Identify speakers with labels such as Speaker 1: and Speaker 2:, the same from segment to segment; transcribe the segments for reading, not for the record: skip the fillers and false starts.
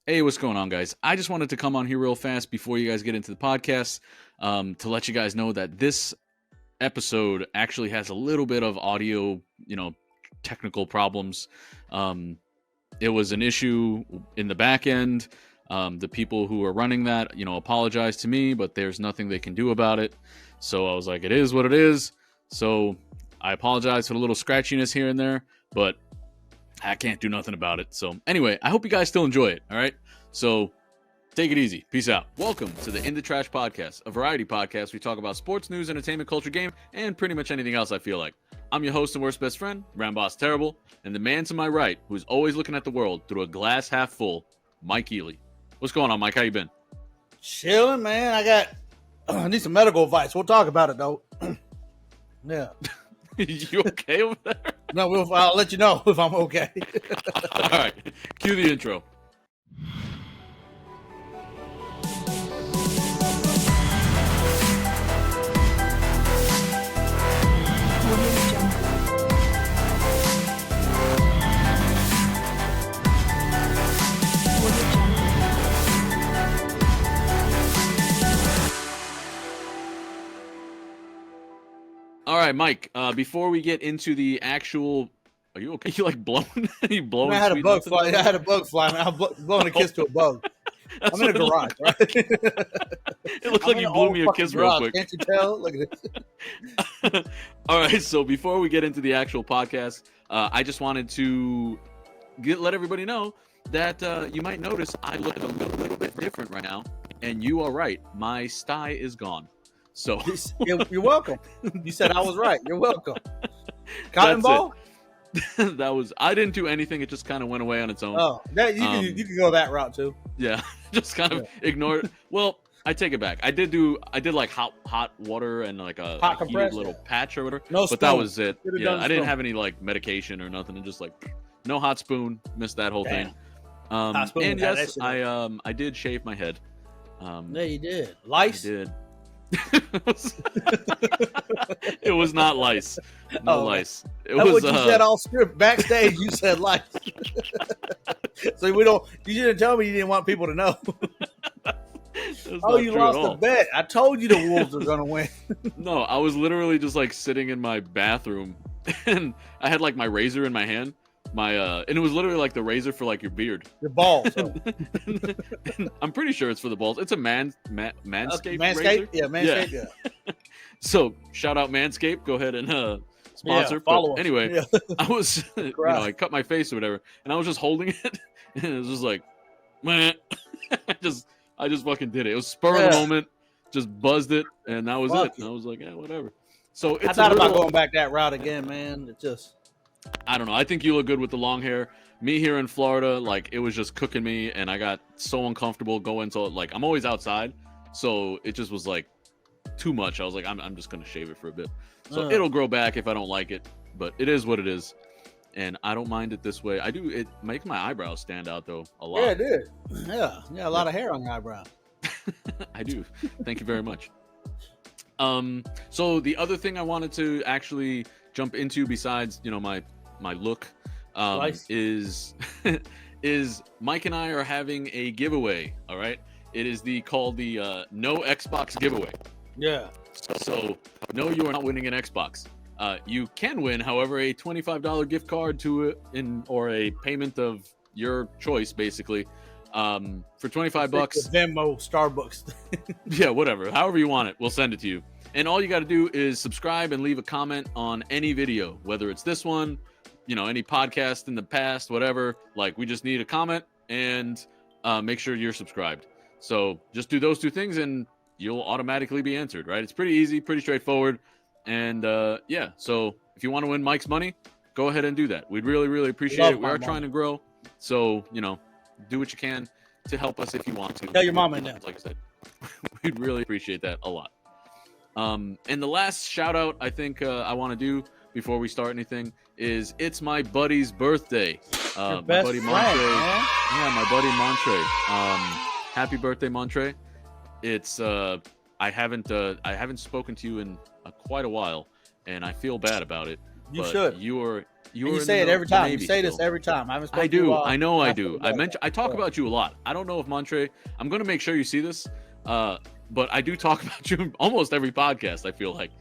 Speaker 1: Hey, what's going on, guys? I just wanted to come on here real fast before you guys get into the podcast to let you guys know that this episode actually has a little bit of audio, technical problems. It was an issue in the back end. The people who are running that, apologized to me, but there's nothing they can do about it. So I was like, it is what it is. So I apologize for the little scratchiness here and there, but I can't do nothing about it. So anyway, I hope you guys still enjoy it. All right. So take it easy. Peace out. Welcome to the Indatrashpodcast, a variety podcast. We talk about sports, news, entertainment, culture, game, and pretty much anything else I feel like. I'm your host and worst best friend, Ramboss and the man to my right, who's always looking at the world through a glass half full, MikeEhle. What's going on, Mike? How you been?
Speaker 2: Chilling, man. I need some medical advice. We'll talk about it, though. Yeah.
Speaker 1: You okay over there?
Speaker 2: No, I'll let you know if I'm okay.
Speaker 1: All right. Cue the intro. All right, Mike, before we get into the actual... Are you okay? You like blowing? You blowing?
Speaker 2: I had a bug fly. I had a bug fly. Man. I'm blowing a kiss to a bug. I'm in a garage, right?
Speaker 1: It looked like you blew me a kiss real quick.
Speaker 2: Can't you tell? Look at
Speaker 1: this. All right, so before we get into the actual podcast, I just wanted to let everybody know that you might notice I look a little bit different right now, and you are right. My sty is gone. So
Speaker 2: you're welcome. You said I was right. You're welcome. Cotton ball?
Speaker 1: I didn't do anything. It just kind of went away on its own.
Speaker 2: Oh, you can go that route too.
Speaker 1: Yeah, just kind of ignore it. Well, I take it back. I did like hot water and like a heated little patch or whatever.
Speaker 2: No,
Speaker 1: but that was it. Yeah, I didn't have any like medication or nothing. And just like no hot spoon. Missed that whole thing. And yes, I did shave my head.
Speaker 2: Yeah, you did. Lice?
Speaker 1: I did. It was not lice. No lice. It was.
Speaker 2: What you said all script backstage. You said lice. So you didn't tell me you didn't want people to know. Oh, you lost the bet. I told you the Wolves were gonna win.
Speaker 1: No, I was literally just like sitting in my bathroom, and I had like my razor in my hand. And it was literally like the razor for like your beard.
Speaker 2: Your balls.
Speaker 1: And I'm pretty sure it's for the balls. It's a Manscaped
Speaker 2: razor. Yeah, Manscaped. Yeah.
Speaker 1: So shout out Manscaped. Go ahead and sponsor.
Speaker 2: Follow us.
Speaker 1: Anyway, I was, I cut my face or whatever, and I was just holding it, and it was just like, man, I just fucking did it. It was spur of the moment, just buzzed it, and that was it. And I was like, yeah, whatever. So
Speaker 2: I thought about going back that route again, man. It just.
Speaker 1: I don't know. I think you look good with the long hair. Me here in Florida, like it was just cooking me, and I got so uncomfortable going to like I'm always outside, so it just was like too much. I was like, I'm just gonna shave it for a bit. So it'll grow back if I don't like it, but it is what it is, and I don't mind it this way. I do. It makes my eyebrows stand out though a lot.
Speaker 2: Yeah, it did. Yeah, a lot of hair on your eyebrow.
Speaker 1: I do. Thank you very much. So the other thing I wanted to actually jump into besides my look is Mike and I are having a giveaway. All right, it is called the No Xbox giveaway.
Speaker 2: Yeah.
Speaker 1: So no, you are not winning an Xbox. You can win, however, a $25 gift card to it or a payment of your choice, basically. For $25.
Speaker 2: Venmo, Starbucks.
Speaker 1: Yeah, whatever. However you want it, we'll send it to you. And all you got to do is subscribe and leave a comment on any video, whether it's this one, any podcast in the past, whatever. Like, we just need a comment and make sure you're subscribed. So just do those two things and you'll automatically be answered, right? It's pretty easy, pretty straightforward. And yeah, so if you want to win Mike's money, go ahead and do that. We'd really, really appreciate it. We are trying to grow. So, do what you can to help us if you want to.
Speaker 2: Tell your mom and dad.
Speaker 1: Like I said, we'd really appreciate that a lot. And the last shout out I think I want to do before we start anything is it's my buddy's birthday. My buddy Montre. Yeah, my buddy Montre. Happy birthday, Montre. It's I haven't spoken to you in quite a while, and I feel bad about it.
Speaker 2: You should.
Speaker 1: You are
Speaker 2: You say it every time. You say this every time.
Speaker 1: I do. I know I do. I talk about you a lot. I don't know if Montre. I'm going to make sure you see this. But I do talk about you almost every podcast. I feel like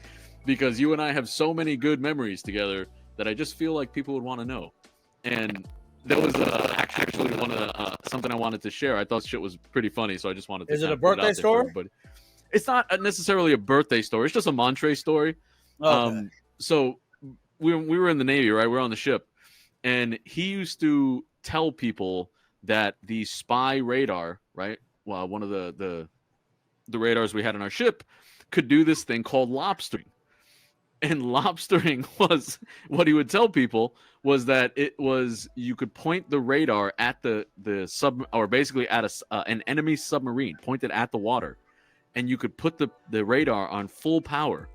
Speaker 1: because you and I have so many good memories together that I just feel like people would want to know. And that was actually one of something I wanted to share. I thought shit was pretty funny, so I just wanted to.
Speaker 2: Is it a birthday story?
Speaker 1: But it's not necessarily a birthday story. It's just a Montre story.
Speaker 2: Okay.
Speaker 1: So we were in the Navy, right? We were on the ship, and he used to tell people that the spy radar, right? Well, one of the radars we had on our ship could do this thing called lobstering. And lobstering was what he would tell people was that it was you could point the radar at the sub or basically at an enemy submarine pointed at the water, and you could put the radar on full power,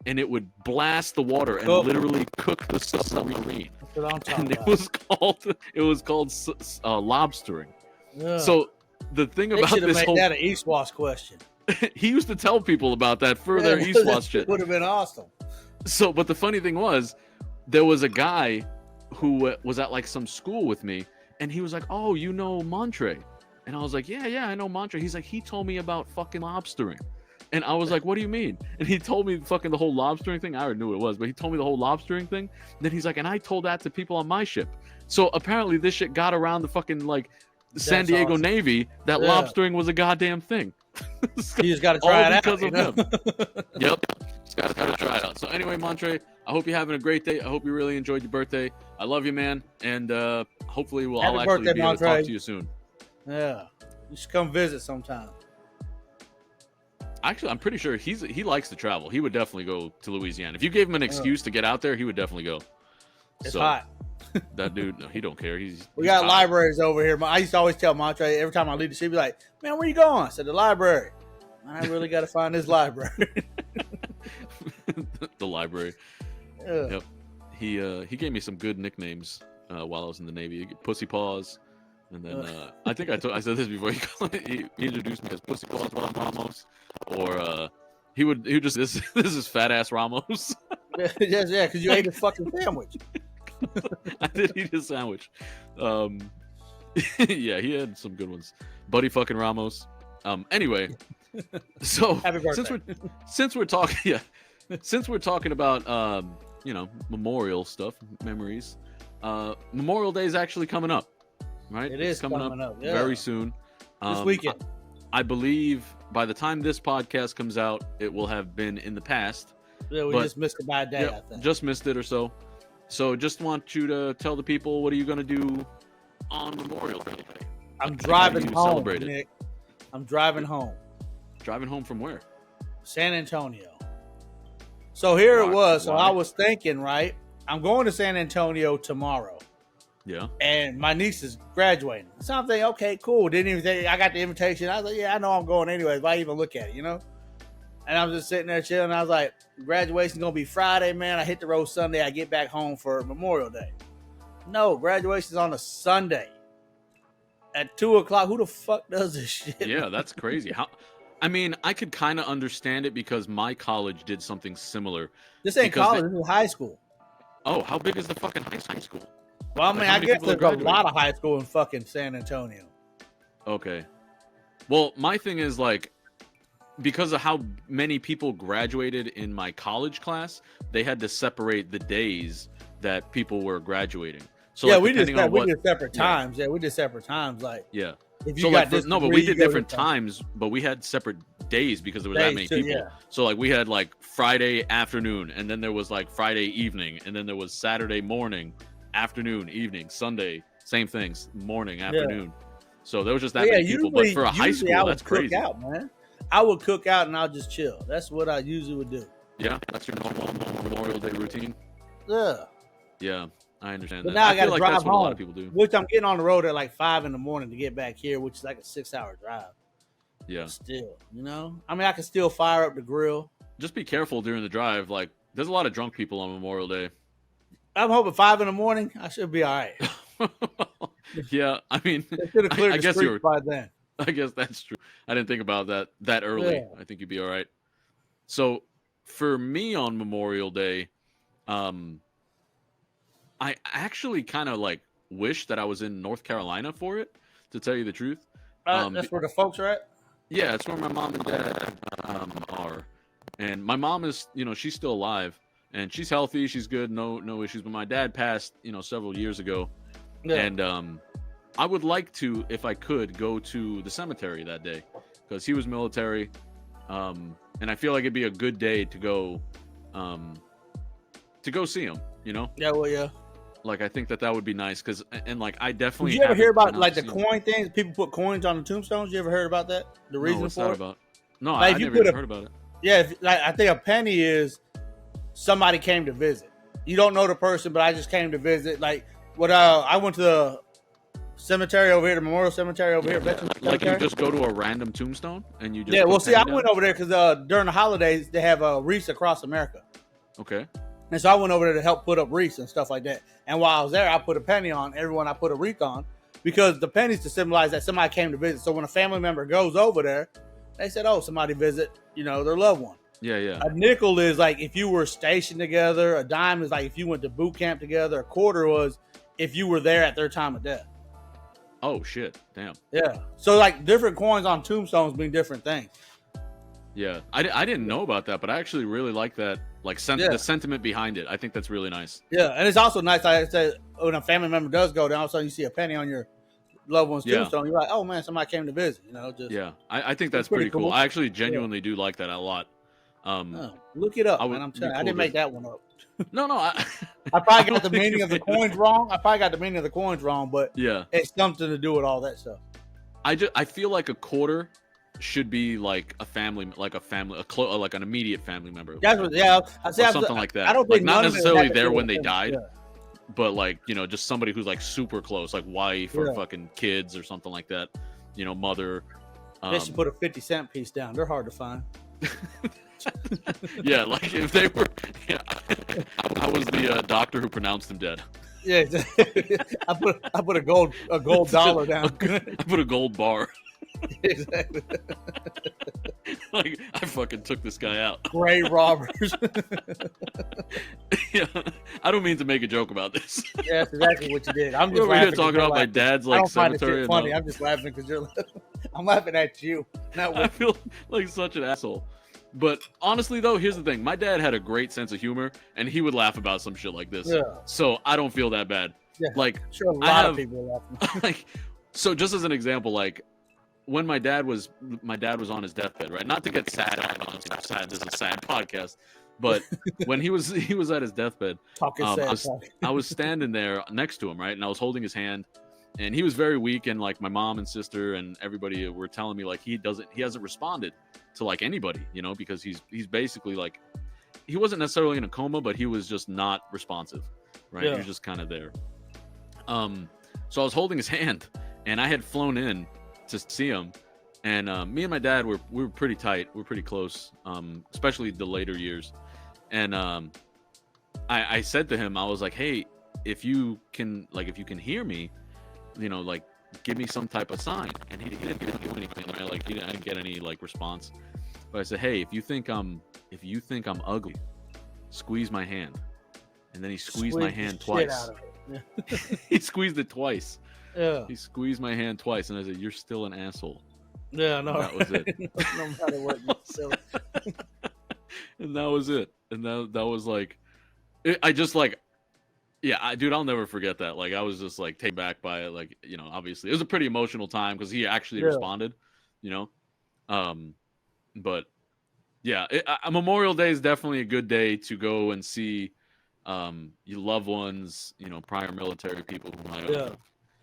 Speaker 1: and it would blast the water and literally cook the submarine.
Speaker 2: That's what I'm talking
Speaker 1: and
Speaker 2: about.
Speaker 1: It was called lobstering.
Speaker 2: Yeah.
Speaker 1: So the thing
Speaker 2: they
Speaker 1: about
Speaker 2: should have
Speaker 1: this
Speaker 2: made
Speaker 1: whole
Speaker 2: that an East Wash question.
Speaker 1: he used to tell people about that for their East Wash shit.
Speaker 2: Would have been awesome.
Speaker 1: So, but the funny thing was, there was a guy who was at like some school with me, and he was like, "Oh, you know Montre?" And I was like, "Yeah, I know Montre." He's like, "He told me about fucking lobstering," and I was like, "What do you mean?" And he told me fucking the whole lobstering thing. I already knew what it was, but he told me the whole lobstering thing. And then he's like, "And I told that to people on my ship." So apparently, this shit got around the fucking like San Diego
Speaker 2: awesome.
Speaker 1: Navy that lobstering was a goddamn thing.
Speaker 2: You just got to try it out
Speaker 1: because of
Speaker 2: him.
Speaker 1: Yep. Just got to try it out. So anyway, Montre, I hope you're having a great day. I hope you really enjoyed your birthday. I love you, man. And hopefully I'll actually be able to talk to you soon.
Speaker 2: Yeah. You should come visit sometime.
Speaker 1: Actually, I'm pretty sure he likes to travel. He would definitely go to Louisiana. If you gave him an excuse to get out there, he would definitely go.
Speaker 2: It's hot.
Speaker 1: That dude, no, he don't care.
Speaker 2: We got
Speaker 1: hot.
Speaker 2: libraries over here. I used to always tell Montre every time I leave the ship, be like, "Man, where you going?" I said, "The library." I really got to find this library.
Speaker 1: The library.
Speaker 2: Yeah.
Speaker 1: Yep. He gave me some good nicknames while I was in the Navy. Pussy Paws, and then I think I said this before. He introduced me as Pussy Paws while I'm Ramos, or he would just this is fat ass Ramos.
Speaker 2: Yeah, because you ate a fucking sandwich.
Speaker 1: I did eat his sandwich. Yeah, he had some good ones. Buddy fucking Ramos. Anyway, so since we're talking about memorial stuff, memories. Memorial Day is actually coming up, right?
Speaker 2: It's coming up
Speaker 1: very soon.
Speaker 2: This weekend.
Speaker 1: I believe by the time this podcast comes out, it will have been in the past.
Speaker 2: Yeah, we just missed it by a day.
Speaker 1: Yep,
Speaker 2: I think.
Speaker 1: Just missed it or so. So just want you to tell the people, what are you going to do on Memorial Day?
Speaker 2: I'm driving home,
Speaker 1: celebrate it?
Speaker 2: Nick. I'm driving home.
Speaker 1: Driving home from where?
Speaker 2: San Antonio. So here it was. So I was thinking, right? I'm going to San Antonio tomorrow.
Speaker 1: Yeah.
Speaker 2: And my niece is graduating. So I'm thinking, okay, cool. Didn't even think I got the invitation. I was like, yeah, I know I'm going anyways. Why even look at it, And I was just sitting there chilling. I was like, graduation's going to be Friday, man. I hit the road Sunday. I get back home for Memorial Day. No, graduation's on a Sunday at 2:00. Who the fuck does this shit?
Speaker 1: Yeah, that's crazy. I could kind of understand it because my college did something similar.
Speaker 2: This ain't college. This is high school.
Speaker 1: Oh, how big is the fucking high school?
Speaker 2: Well, I guess there's a lot of high school in fucking San Antonio.
Speaker 1: Okay. Well, my thing is because of how many people graduated in my college class, they had to separate the days that people were graduating. So
Speaker 2: yeah, we did separate times. Yeah, we did separate times.
Speaker 1: Yeah.
Speaker 2: If you
Speaker 1: so
Speaker 2: got
Speaker 1: but we did different times, but we had separate days because there was that many people. Yeah. So we had Friday afternoon, and then there was Friday evening, and then there was Saturday morning, afternoon, evening, Sunday, same things, morning, afternoon. Yeah. So there was just that many people. But for a high school, that's crazy.
Speaker 2: Out, man. I would cook out and I'll just chill. That's what I usually would do.
Speaker 1: Yeah, that's your normal Memorial Day routine.
Speaker 2: Yeah.
Speaker 1: Yeah, I understand
Speaker 2: but
Speaker 1: that.
Speaker 2: Now I got to drive
Speaker 1: that's
Speaker 2: home,
Speaker 1: what a lot of people do.
Speaker 2: Which I'm getting on the road at 5 a.m. to get back here, which is a 6-hour drive.
Speaker 1: Yeah.
Speaker 2: But still, I can still fire up the grill.
Speaker 1: Just be careful during the drive. There's a lot of drunk people on Memorial Day.
Speaker 2: I'm hoping 5 a.m. I should be all right.
Speaker 1: Yeah, I mean,
Speaker 2: I guess you're by then.
Speaker 1: I guess that's true. I didn't think about that early. Yeah. I think you'd be all right. So for me on Memorial Day, I actually kind of like wish that I was in North Carolina for it, to tell you the truth.
Speaker 2: That's where the folks are at.
Speaker 1: Yeah, it's where my mom and dad are, and my mom is, she's still alive and she's healthy, she's good, no issues. But my dad passed, several years ago,
Speaker 2: Yeah.
Speaker 1: and I would like to, if I could, go to the cemetery that day because he was military, and I feel like it'd be a good day to go see him.
Speaker 2: Yeah, well, yeah.
Speaker 1: Like I think that would be nice because, and like I definitely.
Speaker 2: Did you ever hear
Speaker 1: haven't
Speaker 2: about
Speaker 1: been out
Speaker 2: like
Speaker 1: to
Speaker 2: the
Speaker 1: see him.
Speaker 2: coin things? People put coins on the tombstones. You ever heard about that? The reason
Speaker 1: No, what's
Speaker 2: for
Speaker 1: that
Speaker 2: it?
Speaker 1: about? No,
Speaker 2: Like,
Speaker 1: I
Speaker 2: if you
Speaker 1: never
Speaker 2: put
Speaker 1: even
Speaker 2: a-
Speaker 1: heard about it.
Speaker 2: Yeah, like I think a penny is somebody came to visit. You don't know the person, but I just came to visit. Like what? I went to the cemetery over here, the memorial cemetery over here. Veterans
Speaker 1: Like you
Speaker 2: Cemetery.
Speaker 1: just go to a random tombstone and you just
Speaker 2: Yeah,
Speaker 1: put
Speaker 2: well,
Speaker 1: a
Speaker 2: see, I
Speaker 1: penny
Speaker 2: went
Speaker 1: down?
Speaker 2: over there because during the holidays they have wreaths across America,
Speaker 1: Okay.
Speaker 2: and so I went over there to help put up wreaths and stuff like that. And while I was there, I put a penny on everyone I put a wreath on because the pennies to symbolize that somebody came to visit. So when a family member goes over there, they said, "Oh, somebody visit, their loved one."
Speaker 1: Yeah, yeah.
Speaker 2: A nickel is like if you were stationed together. A dime is like if you went to boot camp together. A quarter was if you were there at their time of death.
Speaker 1: Oh shit! Damn.
Speaker 2: Yeah. So like different coins on tombstones mean different things.
Speaker 1: Yeah, I didn't know about that, but I actually really like that. Like
Speaker 2: Yeah.
Speaker 1: the sentiment behind it. I think that's really nice.
Speaker 2: Yeah, and it's also nice. Like I said, when a family member does go down, all of a sudden you see a penny on your loved one's
Speaker 1: Yeah.
Speaker 2: tombstone. You're like, oh man, somebody came to visit. Just
Speaker 1: Yeah, I think that's
Speaker 2: It's pretty
Speaker 1: pretty cool.
Speaker 2: cool.
Speaker 1: I actually genuinely do like that a lot.
Speaker 2: Look it up,
Speaker 1: I would
Speaker 2: man. I'm
Speaker 1: be
Speaker 2: telling you, I
Speaker 1: cool
Speaker 2: didn't
Speaker 1: to-
Speaker 2: make that one up.
Speaker 1: No, I
Speaker 2: I probably
Speaker 1: I
Speaker 2: got the
Speaker 1: don't
Speaker 2: meaning
Speaker 1: think
Speaker 2: of the
Speaker 1: you did.
Speaker 2: coins wrong. I probably got the meaning of the coins wrong, but
Speaker 1: yeah.
Speaker 2: it's something to do with all that stuff.
Speaker 1: I feel like a quarter should be like a family, like like an immediate family member.
Speaker 2: That's what, yeah. I
Speaker 1: Or
Speaker 2: say
Speaker 1: something like that.
Speaker 2: I don't
Speaker 1: Like,
Speaker 2: think
Speaker 1: not
Speaker 2: none of it
Speaker 1: necessarily
Speaker 2: had to
Speaker 1: there
Speaker 2: do
Speaker 1: when
Speaker 2: with
Speaker 1: they
Speaker 2: them.
Speaker 1: died.
Speaker 2: Yeah.
Speaker 1: But like, just somebody who's like super close, like wife or
Speaker 2: Yeah.
Speaker 1: fucking kids or something like that. Mother.
Speaker 2: They should put a 50-cent piece down. They're hard to find.
Speaker 1: Yeah, like if they were, yeah, I was the doctor who pronounced him dead.
Speaker 2: Yeah, exactly. I put a gold dollar down.
Speaker 1: I put a gold bar.
Speaker 2: Exactly.
Speaker 1: Like I fucking took this guy out.
Speaker 2: Gray robbers.
Speaker 1: Yeah, I don't mean to make a joke about this.
Speaker 2: Yeah, that's exactly what you did. I'm
Speaker 1: We're
Speaker 2: just
Speaker 1: over here
Speaker 2: laughing 'cause
Speaker 1: talking
Speaker 2: you're
Speaker 1: about my
Speaker 2: laughing.
Speaker 1: dad's
Speaker 2: I
Speaker 1: like
Speaker 2: don't find it
Speaker 1: cemetery.
Speaker 2: shit
Speaker 1: And
Speaker 2: funny. I'm just laughing because I'm laughing at you. Not
Speaker 1: I
Speaker 2: with
Speaker 1: feel like such an asshole. But honestly, though, here's the thing: my dad had a great sense of humor, and he would laugh about some shit like this.
Speaker 2: Yeah.
Speaker 1: So I don't feel that bad.
Speaker 2: Yeah.
Speaker 1: Like,
Speaker 2: sure a
Speaker 1: I
Speaker 2: lot
Speaker 1: have-
Speaker 2: of people are laughing.
Speaker 1: like, so just as an example, like when my dad was on his deathbed, right? Not to get sad. Sad. This is a sad podcast. But when he was at his deathbed,
Speaker 2: Talking sad.
Speaker 1: I was standing there next to him, right, and I was holding his hand, and he was very weak, and like my mom and sister and everybody were telling me like he hasn't responded to like anybody, because he's basically like he wasn't necessarily in a coma, but he was just not responsive, right?
Speaker 2: Yeah.
Speaker 1: He was just kind of there. So I was holding his hand, and I had flown in to see him, and me and my dad we were pretty tight, we were pretty close, especially the later years. And I said to him, I was like, hey, if you can hear me, like give me some type of sign. And he didn't do anything, right? Like I didn't get any like response. But I said, hey, if you think I'm ugly, squeeze my hand. And then he squeezed my hand twice. He squeezed it twice.
Speaker 2: Yeah.
Speaker 1: He squeezed my hand twice, and I said, you're still an asshole.
Speaker 2: Yeah, no.
Speaker 1: That was it.
Speaker 2: No matter what, you're silly.
Speaker 1: And that was it. And that was like, I just like, yeah, dude, I'll never forget that. Like, I was just like taken back by it. Like, obviously it was a pretty emotional time because he actually responded, but yeah, Memorial Day is definitely a good day to go and see your loved ones, prior military people who might have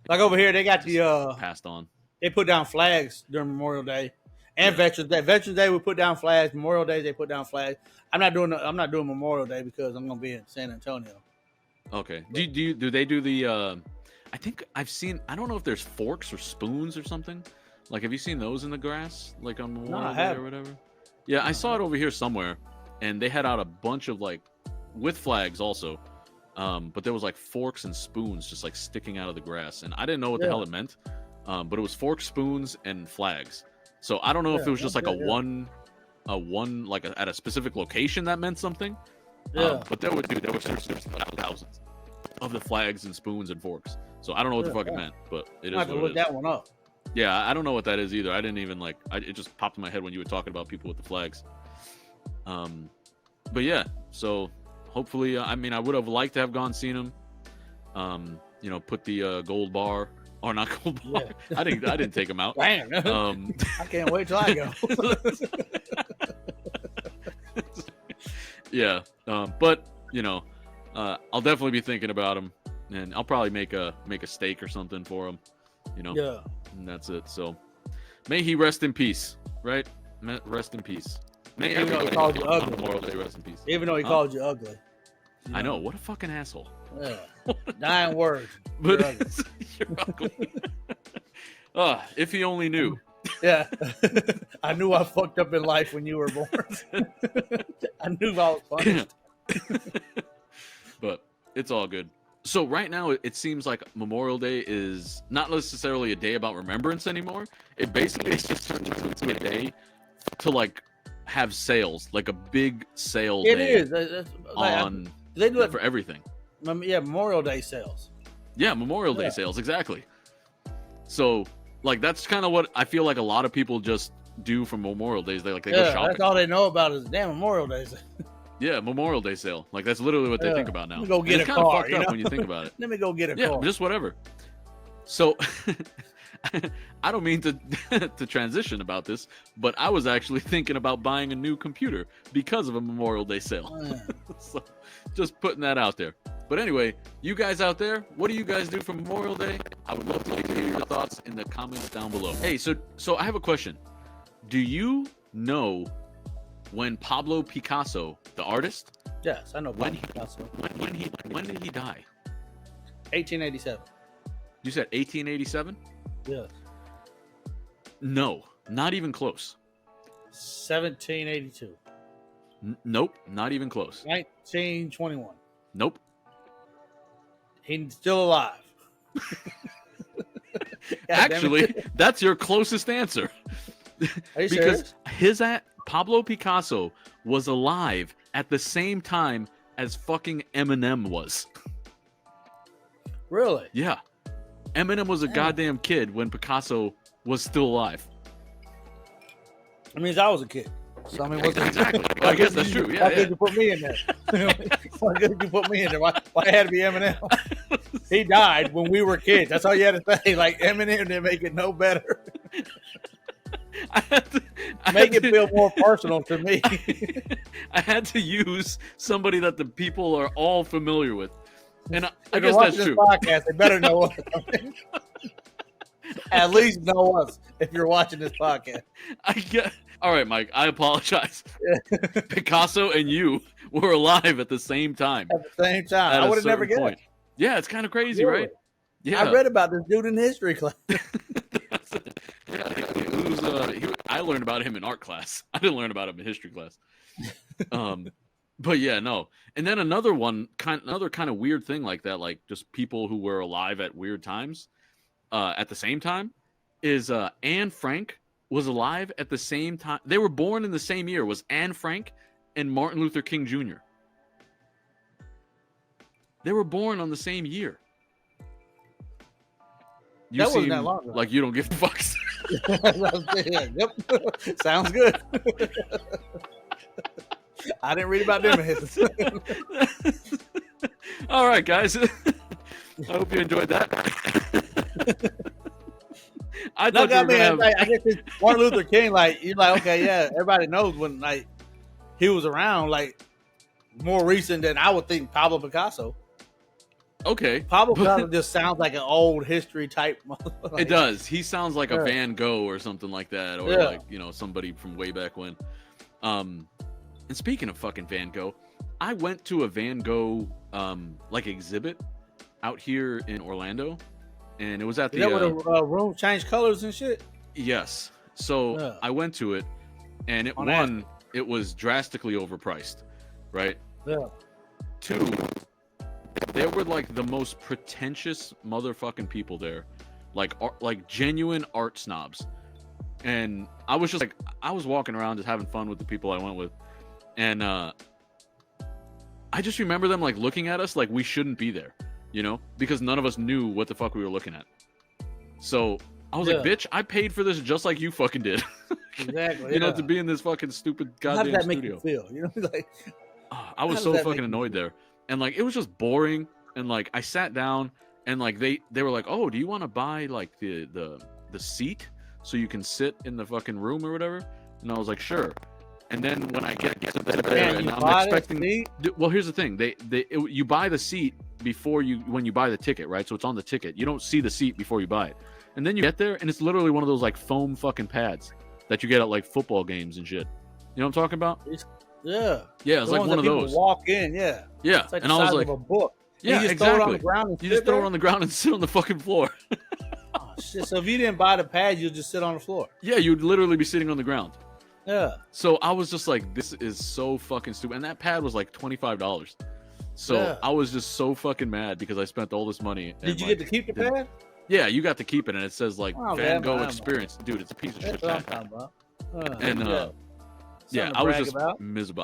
Speaker 2: Like over here, they got the
Speaker 1: passed on.
Speaker 2: they put down flags during Memorial Day and Veterans Day. Veterans Day we put down flags. Memorial Day they put down flags. I'm not doing Memorial Day because I'm gonna be in San Antonio.
Speaker 1: Okay. Do they do the? I think I've seen. I don't know if there's forks or spoons or something. Like, have you seen those in the grass, like on Memorial Day or whatever? Yeah, I saw it over here somewhere, and they had out a bunch of like with flags also. But there was like forks and spoons just like sticking out of the grass, and I didn't know what the hell it meant. But it was forks, spoons, and flags. So I don't know if it was just like one like at a specific location that meant something. But there were thousands of the flags and spoons and forks. So I don't know what the fuck it meant, but it is
Speaker 2: I have to
Speaker 1: what
Speaker 2: look
Speaker 1: it is.
Speaker 2: that one up.
Speaker 1: Yeah, I don't know what that is either. I didn't even it just popped in my head when you were talking about people with the flags. But yeah, so hopefully, I mean, I would have liked to have gone seen him. You know, put the gold bar or not gold bar. Yeah. I didn't take him out.
Speaker 2: Damn. I can't wait till I go.
Speaker 1: Yeah, but you know, I'll definitely be thinking about him, and I'll probably make a steak or something for him. You know,
Speaker 2: yeah,
Speaker 1: and that's it. So may he rest in peace, right? Rest in peace. May
Speaker 2: even though he called you ugly.
Speaker 1: Memorial Day, rest in peace.
Speaker 2: Even though he called you ugly.
Speaker 1: I know, what a fucking asshole.
Speaker 2: Yeah, 9 words.
Speaker 1: But you're ugly. If he only knew.
Speaker 2: Yeah, I knew I fucked up in life when you were born. I knew I was punished.
Speaker 1: But it's all good. So right now, it seems like Memorial Day is not necessarily a day about remembrance anymore. It basically just turns into a day to like have sales, like a big sale
Speaker 2: It
Speaker 1: day.
Speaker 2: is. Like, they do it
Speaker 1: for everything.
Speaker 2: Yeah, Memorial Day sales.
Speaker 1: Yeah, Memorial Day sales, exactly. So, like, that's kind of what I feel like a lot of people just do for Memorial Days. They go shopping.
Speaker 2: That's all they know about is damn Memorial Days.
Speaker 1: Yeah, Memorial Day sale. Like, that's literally what they think about now.
Speaker 2: Let me go get
Speaker 1: it's
Speaker 2: a
Speaker 1: kind
Speaker 2: car,
Speaker 1: of fucked up when you think about it.
Speaker 2: Let me go get a car.
Speaker 1: Yeah, just whatever. So, I don't mean to transition about this, but I was actually thinking about buying a new computer because of a Memorial Day sale. So, just putting that out there. But anyway, you guys out there, what do you guys do for Memorial Day? I would love to hear your thoughts in the comments down below. Hey, so I have a question. Do you know when Pablo Picasso, the artist?
Speaker 2: Yes, I know Pablo Picasso.
Speaker 1: When did he die?
Speaker 2: 1887.
Speaker 1: You said 1887?
Speaker 2: Yeah.
Speaker 1: No, not even close.
Speaker 2: 1782.
Speaker 1: Nope, not even close.
Speaker 2: 1921.
Speaker 1: Nope.
Speaker 2: He's still alive.
Speaker 1: Actually, that's your closest answer.
Speaker 2: Are you
Speaker 1: because
Speaker 2: serious?
Speaker 1: Pablo Picasso was alive at the same time as fucking Eminem was.
Speaker 2: Really?
Speaker 1: Yeah. Eminem was a goddamn kid when Picasso was still alive.
Speaker 2: That means I was a kid. So I mean,
Speaker 1: exactly. I guess that's true. Yeah.
Speaker 2: Why did you put me in there? Why did you put me in there? Why it had to be Eminem? He died when we were kids. That's all you had to say. Like Eminem didn't make it no better. Make it feel more personal to me.
Speaker 1: I had to use somebody that the people are all familiar with, and I
Speaker 2: if
Speaker 1: guess that's true.
Speaker 2: Podcast, they better know us. At least know us if you're watching this podcast.
Speaker 1: I get. All right, Mike. I apologize. Picasso and you were alive at the same time.
Speaker 2: At the same time, I would have never guessed.
Speaker 1: Yeah, it's kind of crazy, really? Right? Yeah,
Speaker 2: I read about this dude in history class.
Speaker 1: I learned about him in art class. I didn't learn about him in history class. But yeah, no. And then another kind of weird thing like that, like just people who were alive at weird times, at the same time, is Anne Frank was alive at the same time. They were born in the same year. Was Anne Frank and Martin Luther King Jr. They were born on the same year. You
Speaker 2: wasn't that long ago.
Speaker 1: Like you don't give fucks.
Speaker 2: Yep. Sounds good. I didn't read about them in history.
Speaker 1: All right, guys. I hope you enjoyed that. I guess
Speaker 2: it's Martin Luther King. Like you're like, okay, yeah, everybody knows when like he was around. Like more recent than I would think Pablo Picasso.
Speaker 1: Okay,
Speaker 2: Pablo Picasso just sounds like an old history type.
Speaker 1: Like, it does. He sounds like a Van Gogh or something like that, or like somebody from way back when. And speaking of fucking Van Gogh, I went to a Van Gogh like exhibit out here in Orlando, and it was at the
Speaker 2: where the room changed colors and shit.
Speaker 1: Yes. So I went to it, and it was drastically overpriced, right?
Speaker 2: Yeah.
Speaker 1: 2, there were like the most pretentious motherfucking people there, like genuine art snobs, and I was just like, I was walking around just having fun with the people I went with, and I just remember them like looking at us like we shouldn't be there. because none of us knew what the fuck we were looking at. So I was like, bitch, I paid for this just like you fucking did.
Speaker 2: Exactly.
Speaker 1: To be in this fucking stupid goddamn
Speaker 2: How does that
Speaker 1: studio.
Speaker 2: make you feel? Like,
Speaker 1: I was so fucking annoyed there. And like, it was just boring. And like, I sat down and like, they were like, oh, do you want to buy like the seat so you can sit in the fucking room or whatever? And I was like, sure. And then when I get to there, and I'm expecting. Well, here's the thing: you buy the seat when you buy the ticket, right? So it's on the ticket. You don't see the seat before you buy it, and then you get there, and it's literally one of those like foam fucking pads that you get at like football games and shit. You know what I'm talking about?
Speaker 2: Yeah.
Speaker 1: Yeah, it's like one of those.
Speaker 2: Walk in, yeah.
Speaker 1: Yeah,
Speaker 2: it's like
Speaker 1: and
Speaker 2: the
Speaker 1: I was
Speaker 2: size
Speaker 1: like,
Speaker 2: of a book.
Speaker 1: Yeah,
Speaker 2: you just
Speaker 1: exactly.
Speaker 2: Throw it on the ground
Speaker 1: you just throw it on the ground and sit on the fucking floor.
Speaker 2: Oh, shit. So if you didn't buy the pad, you'd just sit on the floor.
Speaker 1: Yeah, you'd literally be sitting on the ground.
Speaker 2: Yeah.
Speaker 1: So I was just like, this is so fucking stupid. And that pad was like $25. So I was just so fucking mad because I spent all this money.
Speaker 2: Did you get to keep the pad?
Speaker 1: Yeah, you got to keep it. And it says like Van Gogh Experience. Dude, it's a piece of shit.
Speaker 2: That's what I'm talking about.
Speaker 1: And I was just miserable.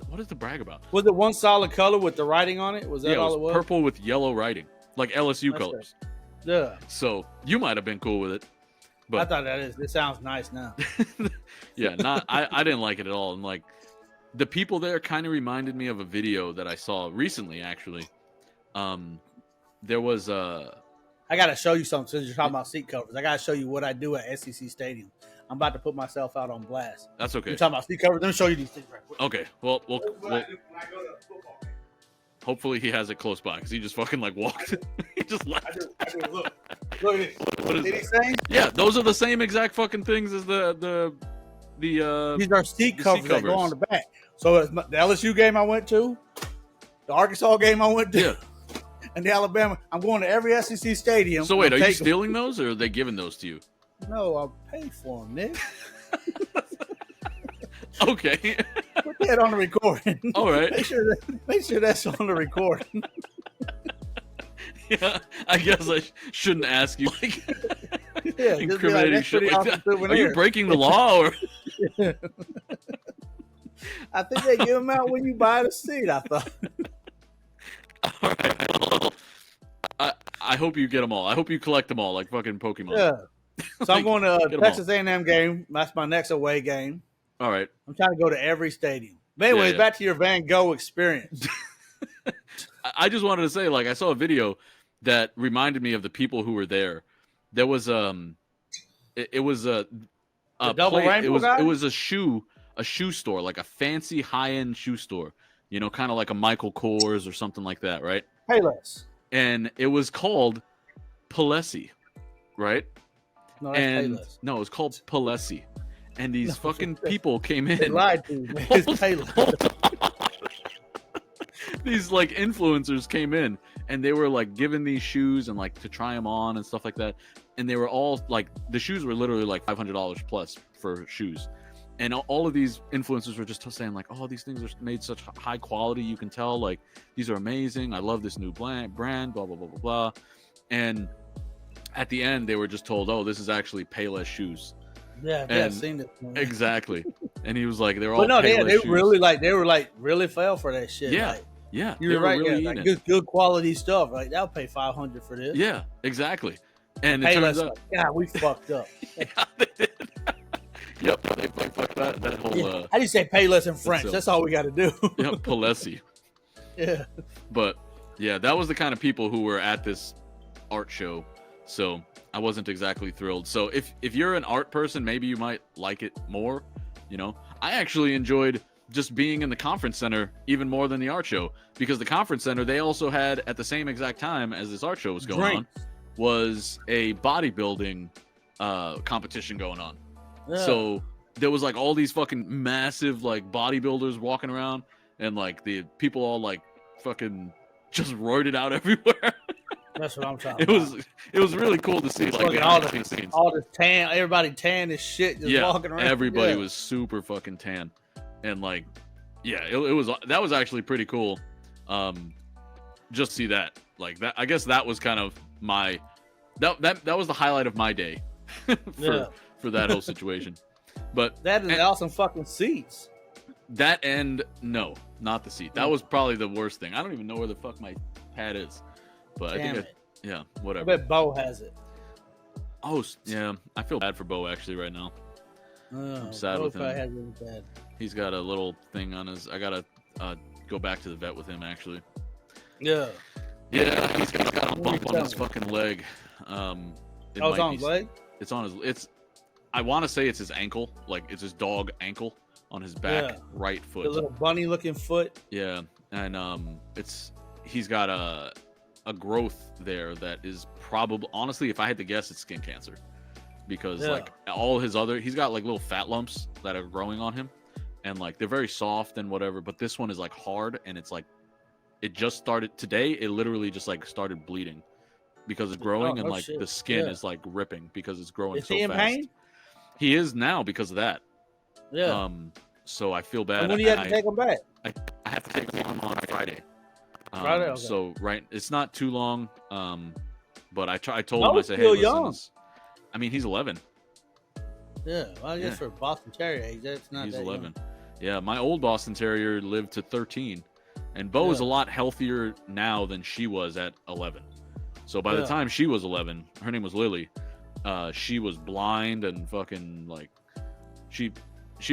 Speaker 1: What is the brag about?
Speaker 2: Was it one solid color with the writing on it? Was that all it was?
Speaker 1: Purple with yellow writing, like LSU colors.
Speaker 2: Yeah.
Speaker 1: So you might have been cool with it. But
Speaker 2: I thought it sounds nice now.
Speaker 1: Yeah, I didn't like it at all. And like the people there kind of reminded me of a video that I saw recently, actually. There was
Speaker 2: I gotta show you something since you're talking about seat covers. I gotta show you what I do at SEC Stadium. I'm about to put myself out on blast.
Speaker 1: That's okay.
Speaker 2: You're talking about seat covers. Let me show you these things right quick.
Speaker 1: Okay. Well, hopefully he has it close by because he just fucking like walked. He just left.
Speaker 2: I do. Look at this. What is these things?
Speaker 1: Yeah, those are the same exact fucking things as the
Speaker 2: these are seat covers that go on the back. So the LSU game I went to, the Arkansas game I went to, and the Alabama. I'm going to every SEC stadium.
Speaker 1: So wait, are you stealing those or are they giving those to you?
Speaker 2: No, I paid for them, Nick.
Speaker 1: Okay.
Speaker 2: Put that on the recording.
Speaker 1: All right.
Speaker 2: Make sure that's on the recording.
Speaker 1: Yeah, I guess I shouldn't ask you. Like,
Speaker 2: yeah,
Speaker 1: incriminating shit like that. Are you breaking the law? Or?
Speaker 2: I think they give them out when you buy the seat, I thought.
Speaker 1: All right. I hope you get them all. I hope you collect them all like fucking Pokemon.
Speaker 2: Yeah. So I'm going to Texas A&M game. That's my next away game.
Speaker 1: All right.
Speaker 2: I'm trying to go to every stadium. But anyways, back to your Van Gogh experience.
Speaker 1: I just wanted to say, like, I saw a video that reminded me of the people who were there. There was it was a
Speaker 2: double rainbow guy?
Speaker 1: It was a shoe store, like a fancy high-end shoe store. You know, kind of like a Michael Kors or something like that, right?
Speaker 2: Payless.
Speaker 1: And it was called Palessi, right?
Speaker 2: No, that's Payless.
Speaker 1: No, it was called Palessi. And these fucking people came in.
Speaker 2: They lied to you. It's Payless.
Speaker 1: These like influencers came in and they were like given these shoes and like to try them on and stuff like that. And they were all like, the shoes were literally like $500 plus for shoes. And all of these influencers were just saying like, oh, these things are made such high quality. You can tell like these are amazing. I love this new brand, blah, blah, blah, blah, blah. And at the end, they were just told, oh, this is actually Payless shoes.
Speaker 2: Yeah, I've seen it.
Speaker 1: Exactly. And he was like, they're all
Speaker 2: But no,
Speaker 1: Payless
Speaker 2: they
Speaker 1: shoes.
Speaker 2: really fell for that shit.
Speaker 1: Yeah.
Speaker 2: Like,
Speaker 1: yeah.
Speaker 2: You're right. Really like good quality stuff. Like, they'll pay $500 for this.
Speaker 1: Yeah, exactly. And it
Speaker 2: Payless,
Speaker 1: turns out,
Speaker 2: God, we fucked up.
Speaker 1: Yeah, they did. Yep, they fucked that whole.
Speaker 2: Yeah. How do you say Payless in French? That's all we got to do.
Speaker 1: Yeah, Palessi.
Speaker 2: Yeah.
Speaker 1: But yeah, that was the kind of people who were at this art show. So I wasn't exactly thrilled. So if you're an art person, maybe you might like it more. You know, I actually enjoyed just being in the conference center even more than the art show, because the conference center, they also had at the same exact time as this art show was going on, was a bodybuilding competition going on. Yeah. So there was like all these fucking massive like bodybuilders walking around, and like the people all like fucking just roided out everywhere.
Speaker 2: That's what I'm talking about.
Speaker 1: It was really cool to see like
Speaker 2: all the tan, everybody tan as shit, just walking around.
Speaker 1: Everybody was super fucking tan, and like, that was actually pretty cool. Just see that, like that. I guess that was kind of my that was the highlight of my day for that whole situation. But
Speaker 2: that is awesome fucking seats.
Speaker 1: That and no, not the seat. That was probably the worst thing. I don't even know where the fuck my pad is. But
Speaker 2: Damn
Speaker 1: I think, yeah,
Speaker 2: I
Speaker 1: whatever.
Speaker 2: bet Bo has it.
Speaker 1: Oh, yeah. I feel bad for Bo actually right now. I'm sad with him.
Speaker 2: Has it bad.
Speaker 1: He's got a little thing on his. I gotta go back to the vet with him actually.
Speaker 2: Yeah.
Speaker 1: Yeah, he's got a bump on his fucking leg.
Speaker 2: It's on his leg?
Speaker 1: It's on his. It's. I want to say it's his ankle. Like it's his dog ankle on his back right foot.
Speaker 2: The little bunny-looking foot.
Speaker 1: Yeah, and he's got a growth there that is probably, honestly, if I had to guess, it's skin cancer, because like all his other, he's got like little fat lumps that are growing on him, and like they're very soft and whatever, but this one is like hard, and it's like it just started today. It literally just like started bleeding because it's growing, and like the skin is like ripping because it's growing so fast. Is he in pain? He is now because of that.
Speaker 2: Yeah.
Speaker 1: So I feel bad.
Speaker 2: And when do you have to take him back?
Speaker 1: I have to take him on Friday.
Speaker 2: Friday. Okay.
Speaker 1: So it's not too long. But I told him, I said, hey, listen, I mean, he's 11.
Speaker 2: Yeah, well, I guess for Boston Terrier age, that's not. He's 11. Young.
Speaker 1: Yeah, my old Boston Terrier lived to 13, and Bo is a lot healthier now than she was at 11. So by the time she was 11, her name was Lily. She was blind and fucking like, she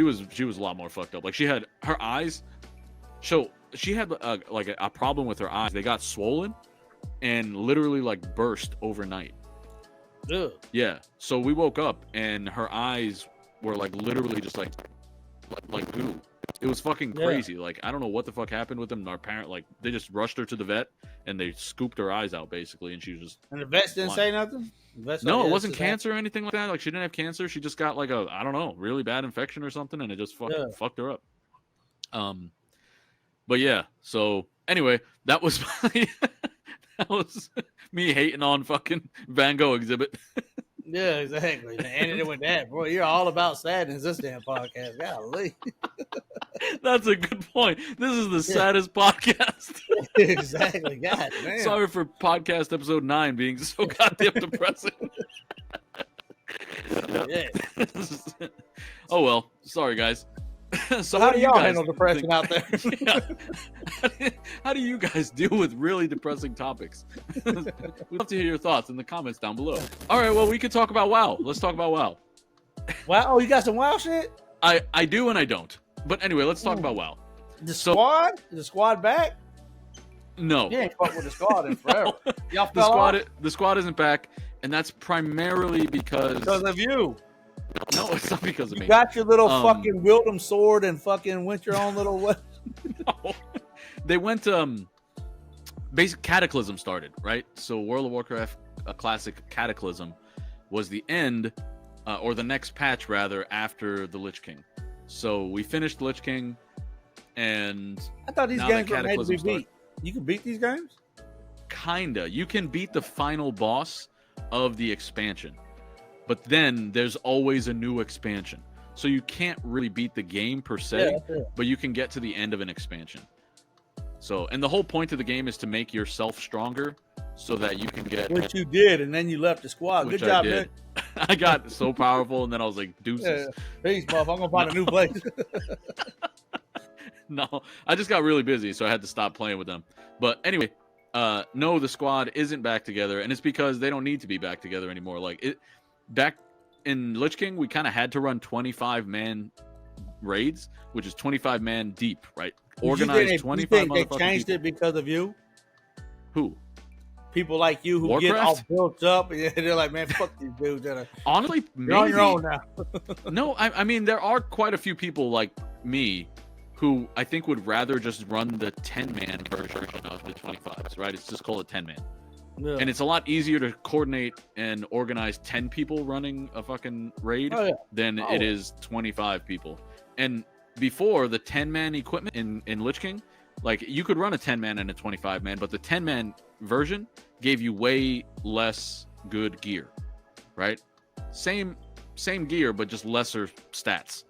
Speaker 1: was a lot more fucked up. Like she had her eyes. So she had like a problem with her eyes. They got swollen and literally like burst overnight.
Speaker 2: Ugh.
Speaker 1: Yeah. So we woke up and her eyes were like literally just like goo. It was fucking crazy. Like I don't know what the fuck happened with them. Our parent, like, they just rushed her to the vet and they scooped her eyes out basically, and she was just.
Speaker 2: And the vets didn't say nothing.
Speaker 1: No, it wasn't cancer or anything like that. Like she didn't have cancer. She just got like a, I don't know, really bad infection or something, and it just fucked her up. But yeah. So anyway, that was that was me hating on fucking Van Gogh exhibit.
Speaker 2: Yeah, exactly. And ended it with that. Boy, you're all about sadness this damn podcast. Golly.
Speaker 1: That's a good point. This is the saddest podcast.
Speaker 2: Exactly. God damn.
Speaker 1: Sorry for podcast episode 9 being so goddamn depressing.
Speaker 2: Yeah.
Speaker 1: Oh well. Sorry guys.
Speaker 2: So how do y'all handle depression out there?
Speaker 1: How do you guys deal with really depressing topics? We'd love to hear your thoughts in the comments down below. All right, well, we could talk about WoW. Let's talk about WoW.
Speaker 2: Wow, oh, you got some WoW shit?
Speaker 1: I do and I don't. But anyway, let's talk about WoW.
Speaker 2: Squad? Is the squad back?
Speaker 1: No.
Speaker 2: You ain't fucked with the squad in forever. Y'all fell off?
Speaker 1: The squad isn't back, and that's primarily because
Speaker 2: of you.
Speaker 1: No, it's not because of me.
Speaker 2: You got your little fucking Wieldum sword and fucking went your own little way.
Speaker 1: No. They went basic Cataclysm started, right? So World of Warcraft Classic Cataclysm was the end, or the next patch rather, after the Lich King. So we finished Lich King, and
Speaker 2: I thought these games were made to be beat. You can beat these games?
Speaker 1: Kinda. You can beat the final boss of the expansion. But then there's always a new expansion. So you can't really beat the game per se, but you can get to the end of an expansion. So, and the whole point of the game is to make yourself stronger so that you can get...
Speaker 2: Which you did, and then you left the squad. Good job, man.
Speaker 1: I got so powerful, and then I was like, deuces.
Speaker 2: Peace, buff. I'm going to find a new place.
Speaker 1: No, I just got really busy, so I had to stop playing with them. But anyway, no, the squad isn't back together, and it's because they don't need to be back together anymore. Like, back in Lich King, we kind of had to run 25-man raids, which is 25-man deep, right? Organized 25
Speaker 2: motherfuckers. You think they changed it because of you?
Speaker 1: Who?
Speaker 2: People like you who
Speaker 1: Warcraft?
Speaker 2: Get all built up, and they're like, man, fuck these dudes.
Speaker 1: Honestly,
Speaker 2: you're on your own now.
Speaker 1: No, I mean, there are quite a few people like me who I think would rather just run the 10-man version of the 25s, right? It's just called a 10-man. Yeah. And it's a lot easier to coordinate and organize 10 people running a fucking raid than it is 25 people. And before, the 10-man equipment in Lich King, like, you could run a 10-man and a 25-man, but the 10-man version gave you way less good gear, right? Same gear, but just lesser stats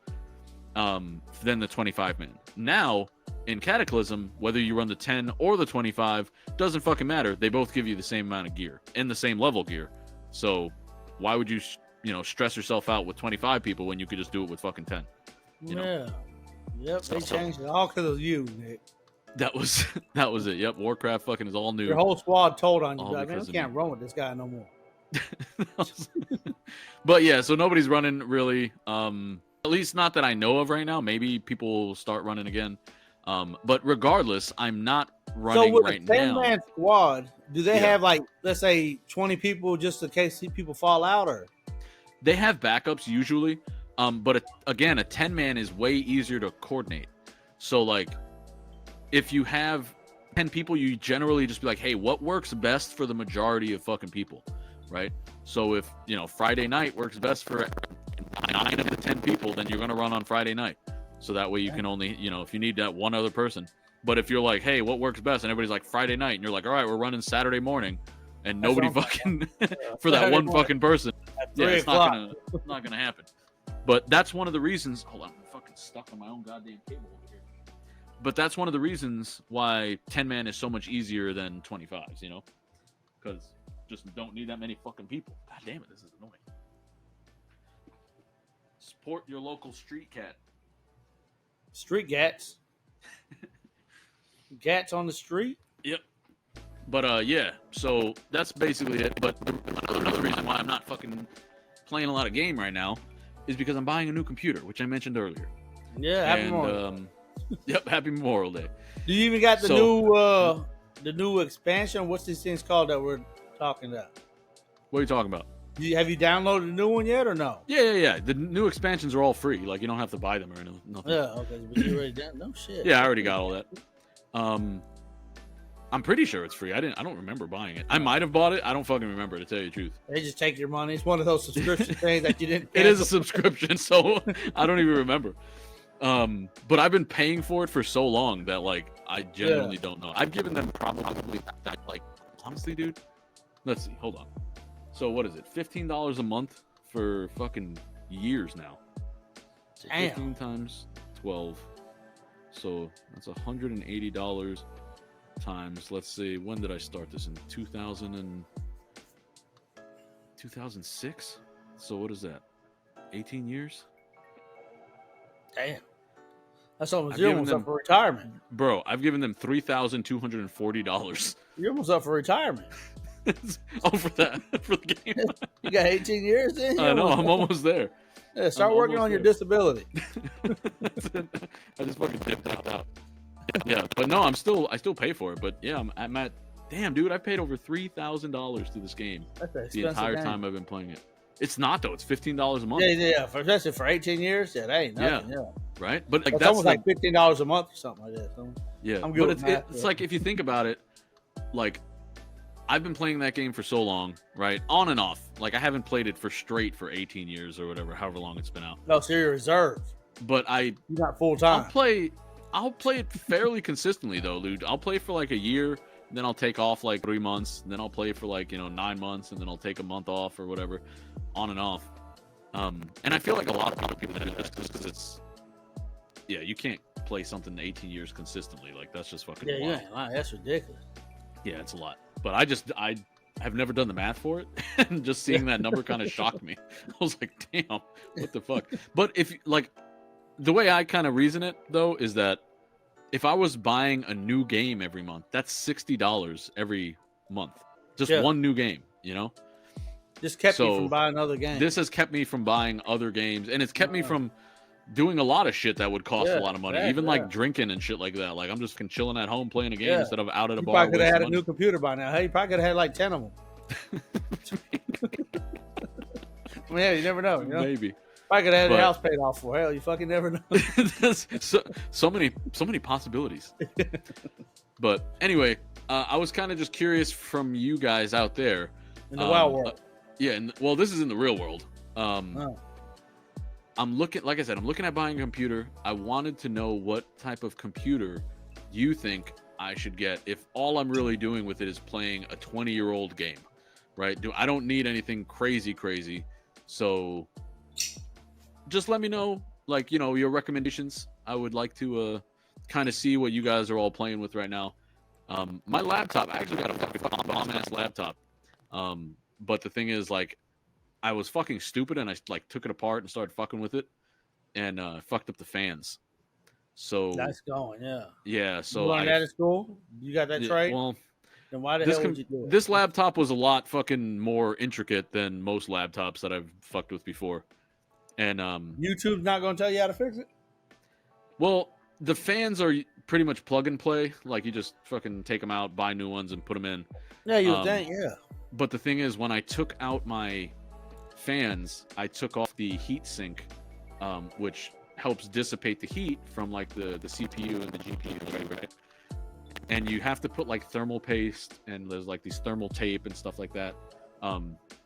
Speaker 1: than the 25-man. Now, in Cataclysm, whether you run the 10 or the 25, doesn't fucking matter. They both give you the same amount of gear and the same level gear. So why would you, stress yourself out with 25 people when you could just do it with fucking 10? You know?
Speaker 2: Yep, they changed it all because of you, Nick.
Speaker 1: That was it. Yep, Warcraft fucking is all new.
Speaker 2: Your whole squad told on you.
Speaker 1: All
Speaker 2: Like, man,
Speaker 1: because
Speaker 2: we
Speaker 1: of
Speaker 2: can't run with this guy no more.
Speaker 1: But yeah, so nobody's running really. At least not that I know of right now. Maybe people will start running again. But regardless, I'm not running
Speaker 2: so with
Speaker 1: right
Speaker 2: a
Speaker 1: now.
Speaker 2: 10-man squad, do they
Speaker 1: Yeah.
Speaker 2: have like, let's say 20 people just in case people fall out, or?
Speaker 1: They have backups usually. But again, a 10-man is way easier to coordinate. So like, if you have 10 people, you generally just be like, hey, what works best for the majority of fucking people, right? So if, you know, Friday night works best for 9 of the 10 people, then you're going to run on Friday night. So that way you can only, you know, if you need that one other person. But if you're like, hey, what works best? And everybody's like, Friday night. And you're like, all right, we're running Saturday morning. And nobody fucking, for that
Speaker 2: Saturday
Speaker 1: one
Speaker 2: morning.
Speaker 1: fucking person.
Speaker 2: At
Speaker 1: Yeah,
Speaker 2: 3
Speaker 1: it's
Speaker 2: o'clock.
Speaker 1: not gonna happen. But that's one of the reasons. Hold on, I'm fucking stuck on my own goddamn cable over here. But that's one of the reasons why 10-man is so much easier than 25s, you know? Because just don't need that many fucking people. God damn it, this is annoying. Support your local street cat.
Speaker 2: Street gats. Gats on the street?
Speaker 1: Yep. But yeah, so that's basically it. But another reason why I'm not fucking playing a lot of game right now is because I'm buying a new computer, which I mentioned earlier.
Speaker 2: Yeah, happy
Speaker 1: And
Speaker 2: morning.
Speaker 1: yep, happy Memorial Day.
Speaker 2: Do you even got the
Speaker 1: So-
Speaker 2: the new expansion? What's these things called that we're talking about?
Speaker 1: What are you talking about?
Speaker 2: Have you downloaded the new one yet or no?
Speaker 1: Yeah. The new expansions are all free. Like, you don't have to buy them or anything. Nothing.
Speaker 2: Yeah, okay, but you already done? No shit.
Speaker 1: Yeah, I already got all that. I'm pretty sure it's free. I don't remember buying it. I might have bought it. I don't fucking remember, to tell you the truth.
Speaker 2: They just take your money. It's one of those subscription things that you didn't.
Speaker 1: It is a subscription, so I don't even remember. But I've been paying for it for so long that, like, I genuinely don't know. I've given them probably that, like, honestly, dude. Let's see. Hold on. So what is it? $15 a month for fucking years now. So
Speaker 2: Damn.
Speaker 1: 15 times 12. So that's $180 times. Let's see. When did I start this? In 2006? So what is that? 18 years?
Speaker 2: Damn. That's almost
Speaker 1: I've
Speaker 2: you're
Speaker 1: given
Speaker 2: almost
Speaker 1: them-
Speaker 2: up for retirement.
Speaker 1: Bro, I've given them $3,240.
Speaker 2: You're almost up for retirement.
Speaker 1: Oh, for that, for the game.
Speaker 2: You got 18 years in.
Speaker 1: I know, I'm almost there.
Speaker 2: Yeah, start
Speaker 1: I'm
Speaker 2: working
Speaker 1: almost
Speaker 2: on your
Speaker 1: there.
Speaker 2: disability.
Speaker 1: I just fucking dipped out. Yeah, but no, I still pay for it. But yeah, I'm at. Damn, dude, I paid over $3,000 to this game
Speaker 2: That's an
Speaker 1: the
Speaker 2: expensive
Speaker 1: entire
Speaker 2: game.
Speaker 1: time I've been playing it. It's not though. It's $15 a month.
Speaker 2: Yeah. Especially for 18 years. Yeah, that ain't nothing. Yeah.
Speaker 1: Right? But like
Speaker 2: That's
Speaker 1: that's
Speaker 2: almost
Speaker 1: like,
Speaker 2: like $15 a month or something like that. So,
Speaker 1: yeah.
Speaker 2: I'm good
Speaker 1: But
Speaker 2: with math,
Speaker 1: it's
Speaker 2: yeah.
Speaker 1: like, if you think about it, like, I've been playing that game for so long, right? On and off. Like, I haven't played it for 18 years or whatever, however long it's been out.
Speaker 2: no, so you're reserved.
Speaker 1: But
Speaker 2: You're not full
Speaker 1: I'll
Speaker 2: time.
Speaker 1: play it fairly consistently though, dude. I'll play for like a year, then I'll take off like 3 months, then I'll play for like, 9 months, and then I'll take a month off or whatever, on and off. And I feel like a lot of people do this because it's, yeah, you can't play something 18 years consistently. Like, that's just fucking
Speaker 2: Yeah, you
Speaker 1: wild.
Speaker 2: ain't lying. That's ridiculous.
Speaker 1: Yeah, it's a lot. But I have never done the math for it, and just seeing that number kind of shocked me. I was like, damn, what the fuck? But if, like, the way I kind of reason it, though, is that if I was buying a new game every month, that's $60 every month. Just
Speaker 2: Yeah.
Speaker 1: one new game, you know?
Speaker 2: Just kept you
Speaker 1: So,
Speaker 2: from buying another game.
Speaker 1: This has kept me from buying other games, and it's kept me from doing a lot of shit that would cost
Speaker 2: Yeah,
Speaker 1: a lot of money,
Speaker 2: exactly,
Speaker 1: even
Speaker 2: yeah.
Speaker 1: like drinking and shit like that. Like, I'm just chilling at home playing a game
Speaker 2: Yeah.
Speaker 1: instead of out at a
Speaker 2: you
Speaker 1: bar.
Speaker 2: probably could have had a
Speaker 1: wasting
Speaker 2: new computer by now. Hey, you probably could have had like 10 of them. I mean, yeah, you never know. You know?
Speaker 1: money. Maybe.
Speaker 2: Probably could have had
Speaker 1: But-
Speaker 2: the house paid off for. Hell, you fucking never know.
Speaker 1: so many possibilities. But anyway, I was kind of just curious from you guys out there.
Speaker 2: In the wild world.
Speaker 1: Yeah, well, this is in the real world.
Speaker 2: Oh.
Speaker 1: I'm looking, like I said, I'm looking at buying a computer. I wanted to know what type of computer you think I should get if all I'm really doing with it is playing a 20-year-old game, right? I don't need anything crazy. So just let me know, like, your recommendations. I would like to kind of see what you guys are all playing with right now. My laptop, I actually got a fucking bomb-ass laptop. But the thing is, like, I was fucking stupid and I like took it apart and started fucking with it and fucked up the fans. So
Speaker 2: That's going, yeah.
Speaker 1: yeah,
Speaker 2: You
Speaker 1: so
Speaker 2: learned that at school? You got that trade?
Speaker 1: well,
Speaker 2: Then why the hell would you do it?
Speaker 1: this laptop was a lot fucking more intricate than most laptops that I've fucked with before. And
Speaker 2: YouTube's not going to tell you how to fix it?
Speaker 1: well, the fans are pretty much plug and play. Like, you just fucking take them out, buy new ones, and put them in.
Speaker 2: Yeah, you would think, yeah.
Speaker 1: But the thing is, when I took out my fans, I took off the heat sink, which helps dissipate the heat from like the CPU and the GPU, right? And you have to put like thermal paste, and there's like these thermal tape and stuff like that,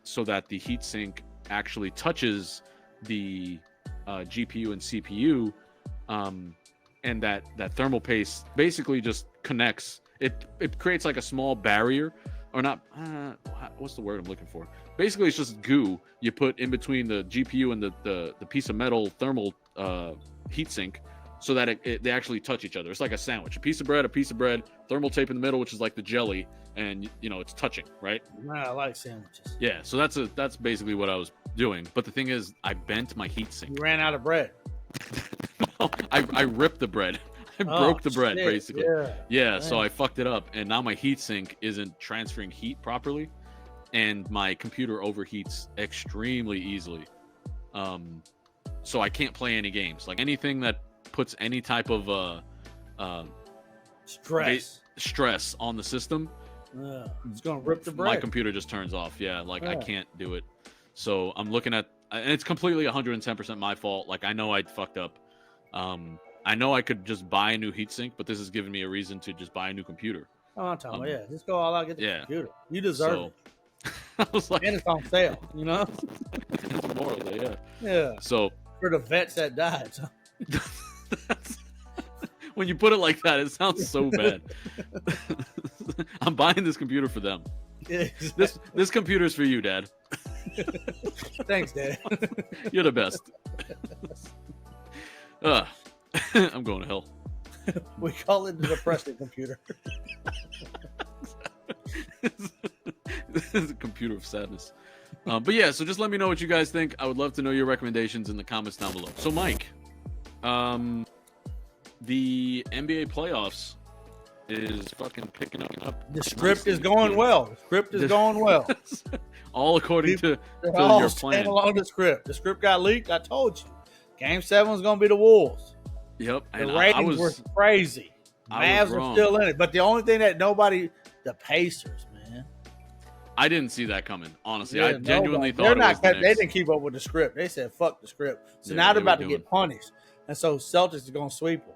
Speaker 1: so that the heat sink actually touches the GPU and CPU, and that thermal paste basically just connects. It creates like a small barrier, or not. What's the word I'm looking for? Basically, it's just goo you put in between the GPU and the piece of metal thermal heatsink, so that they actually touch each other. It's like a sandwich: a piece of bread, thermal tape in the middle, which is like the jelly, and it's touching, right?
Speaker 2: I like sandwiches.
Speaker 1: Yeah, so that's basically what I was doing. But the thing is, I bent my heatsink.
Speaker 2: You ran out of bread.
Speaker 1: I ripped the bread. I broke the bread,
Speaker 2: shit.
Speaker 1: basically. Yeah, so I fucked it up, and now my heatsink isn't transferring heat properly, and my computer overheats extremely easily. So I can't play any games. Like, anything that puts any type of stress on the system,
Speaker 2: it's gonna rip the bread.
Speaker 1: My computer just turns off. Yeah, like I can't do it. So I'm looking at, and it's completely 110% my fault. Like, I know I fucked up. I know I could just buy a new heatsink, but this is giving me a reason to just buy a new computer.
Speaker 2: Oh, I'm talking about, just go all out, get the computer. You deserve it.
Speaker 1: I was like,
Speaker 2: and it's on sale,
Speaker 1: It's Memorial Day, yeah.
Speaker 2: Yeah.
Speaker 1: So
Speaker 2: for the vets that died. So.
Speaker 1: When you put it like that, it sounds so bad. I'm buying this computer for them.
Speaker 2: Yeah, exactly.
Speaker 1: This computer's for you, Dad.
Speaker 2: Thanks, Dad.
Speaker 1: You're the best. I'm going to hell.
Speaker 2: We call it the depressing computer.
Speaker 1: This is a computer of sadness. But yeah, so just let me know what you guys think. I would love to know your recommendations in the comments down below. So, Mike, the NBA playoffs is fucking picking up.
Speaker 2: The script is going well.
Speaker 1: All according to
Speaker 2: all
Speaker 1: your plan.
Speaker 2: Along the script. The script got leaked. I told you. Game 7 is going to be the Wolves.
Speaker 1: Yep.
Speaker 2: The ratings were crazy. Mavs are still in it. But the only thing that the Pacers, man.
Speaker 1: I didn't see that coming, honestly. I genuinely thought
Speaker 2: they didn't keep up with the script. They said, fuck the script. So now they're about to get punished. And so Celtics are going to sweep them.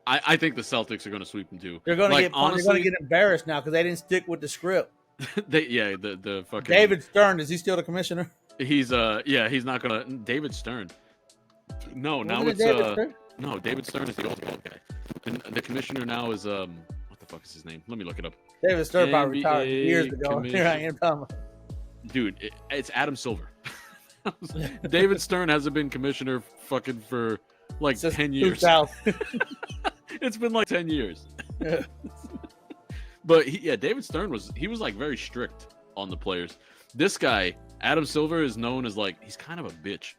Speaker 1: I think the Celtics are going to sweep them too.
Speaker 2: They're going to they're going to get embarrassed now because they didn't stick with the script.
Speaker 1: The fucking
Speaker 2: David Stern, is he still the commissioner?
Speaker 1: He's he's not going to. David Stern. No, now it's no, David Stern is the old guy. The commissioner now is what the fuck is his name? Let me look it up.
Speaker 2: David Stern probably retired years ago. Here I am talking about.
Speaker 1: Dude, it's Adam Silver. David Stern hasn't been commissioner fucking for like since 10 years. It's been like 10 years.
Speaker 2: Yeah.
Speaker 1: But David Stern was like very strict on the players. This guy, Adam Silver, is known as like, he's kind of a bitch,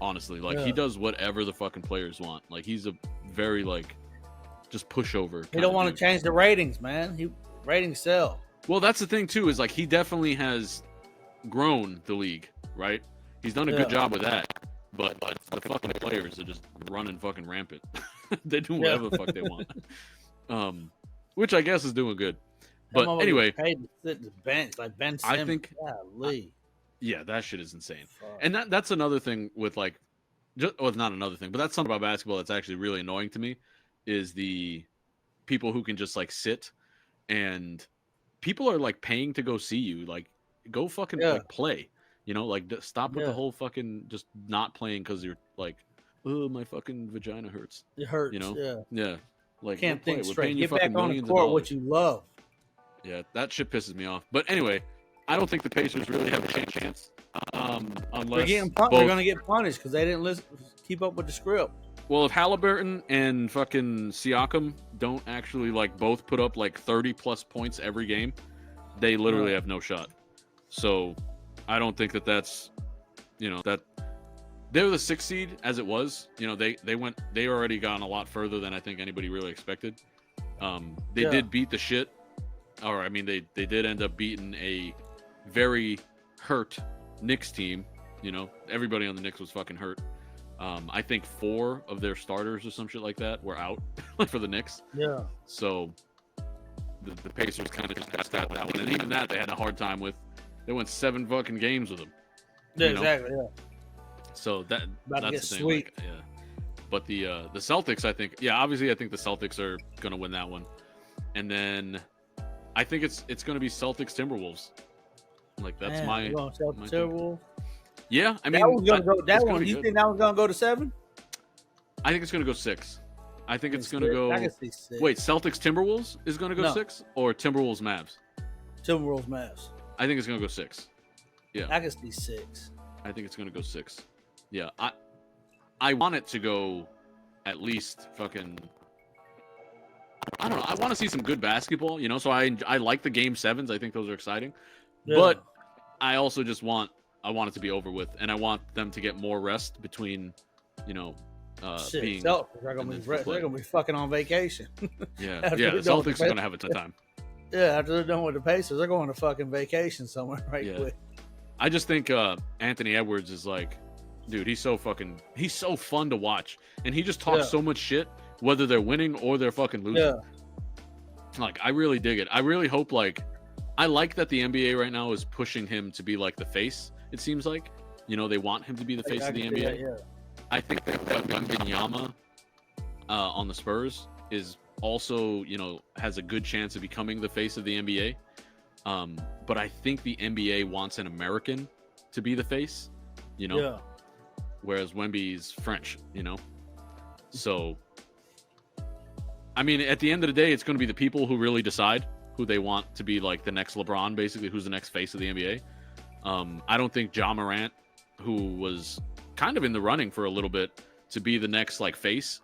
Speaker 1: honestly. Like he does whatever the fucking players want. Like he's a very like just pushover.
Speaker 2: He don't want to change the ratings, man. Ratings sell.
Speaker 1: Well, that's the thing too, is like he definitely has grown the league, right? He's done a good job with that. But the fucking players are just running fucking rampant. They do whatever the fuck they want. Which I guess is doing good. But anyway,
Speaker 2: paid to sit the bench like Ben Simmons.
Speaker 1: I think, yeah, that shit is insane. Fuck. And that's another thing with like, it's not another thing, but that's something about basketball that's actually really annoying to me, is the people who can just like sit, and people are like paying to go see you. Like, go fucking like play. Like stop with the whole fucking just not playing because you're like, oh, my fucking vagina hurts.
Speaker 2: It hurts.
Speaker 1: Yeah. Like,
Speaker 2: can't think straight. Get back on the court, what you love.
Speaker 1: Yeah, that shit pisses me off. But anyway, I don't think the Pacers really have a chance. Unless
Speaker 2: they're going to get punished because they didn't keep up with the script.
Speaker 1: Well, if Halliburton and fucking Siakam don't actually like both put up like 30 plus points every game, they literally have no shot. So I don't think that's they were the 6th seed as it was. You know, they already gone a lot further than I think anybody really expected. They did beat the shit, or I mean, they did end up beating a very hurt Knicks team. You know, everybody on the Knicks was fucking hurt. I think 4 of their starters or some shit like that were out for the Knicks.
Speaker 2: Yeah.
Speaker 1: So the Pacers kind of just got that one, and even that they had a hard time with. They went 7 fucking games with them.
Speaker 2: Yeah, exactly. Yeah.
Speaker 1: So that's the thing.
Speaker 2: Sweet.
Speaker 1: Like, yeah. But the Celtics, I think, obviously, I think the Celtics are gonna win that one, and then I think it's gonna be Celtics Timberwolves. Like that's my
Speaker 2: Timberwolves.
Speaker 1: Yeah, I mean,
Speaker 2: that one's gonna go. That one, you think that one's gonna go to 7?
Speaker 1: I think it's gonna go 6. I think it's gonna go.
Speaker 2: I can see 6.
Speaker 1: Wait, Celtics Timberwolves is gonna go 6, or Timberwolves Mavs?
Speaker 2: Timberwolves Mavs.
Speaker 1: I think it's gonna go 6. Yeah,
Speaker 2: I can see 6.
Speaker 1: I think it's gonna go 6. Yeah, I want it to go at least fucking. I don't know. I want to see some good basketball, you know. So I like the game 7s. I think those are exciting, but I also just want it to be over with, and I want them to get more rest between, you know, being.
Speaker 2: They're gonna be fucking on vacation.
Speaker 1: Yeah, the Celtics are gonna have a ton of time.
Speaker 2: Yeah, after they're done with the Pacers, they're going to fucking vacation somewhere quick.
Speaker 1: I just think Anthony Edwards is like, dude, he's so fun to watch, and he just talks so much shit, whether they're winning or they're fucking losing.
Speaker 2: Yeah.
Speaker 1: Like, I really dig it. I really hope, like, I like that the NBA right now is pushing him to be like the face. It seems like, you know, they want him to be the face of the NBA. I think that Wembanyama on the Spurs is also, you know, has a good chance of becoming the face of the NBA. But I think the NBA wants an American to be the face, you know.
Speaker 2: Yeah.
Speaker 1: Whereas Wemby's French, you know. So, I mean, at the end of the day, it's going to be the people who really decide who they want to be like the next LeBron, basically, who's the next face of the NBA. I don't think Ja Morant, who was kind of in the running for a little bit to be the next like face.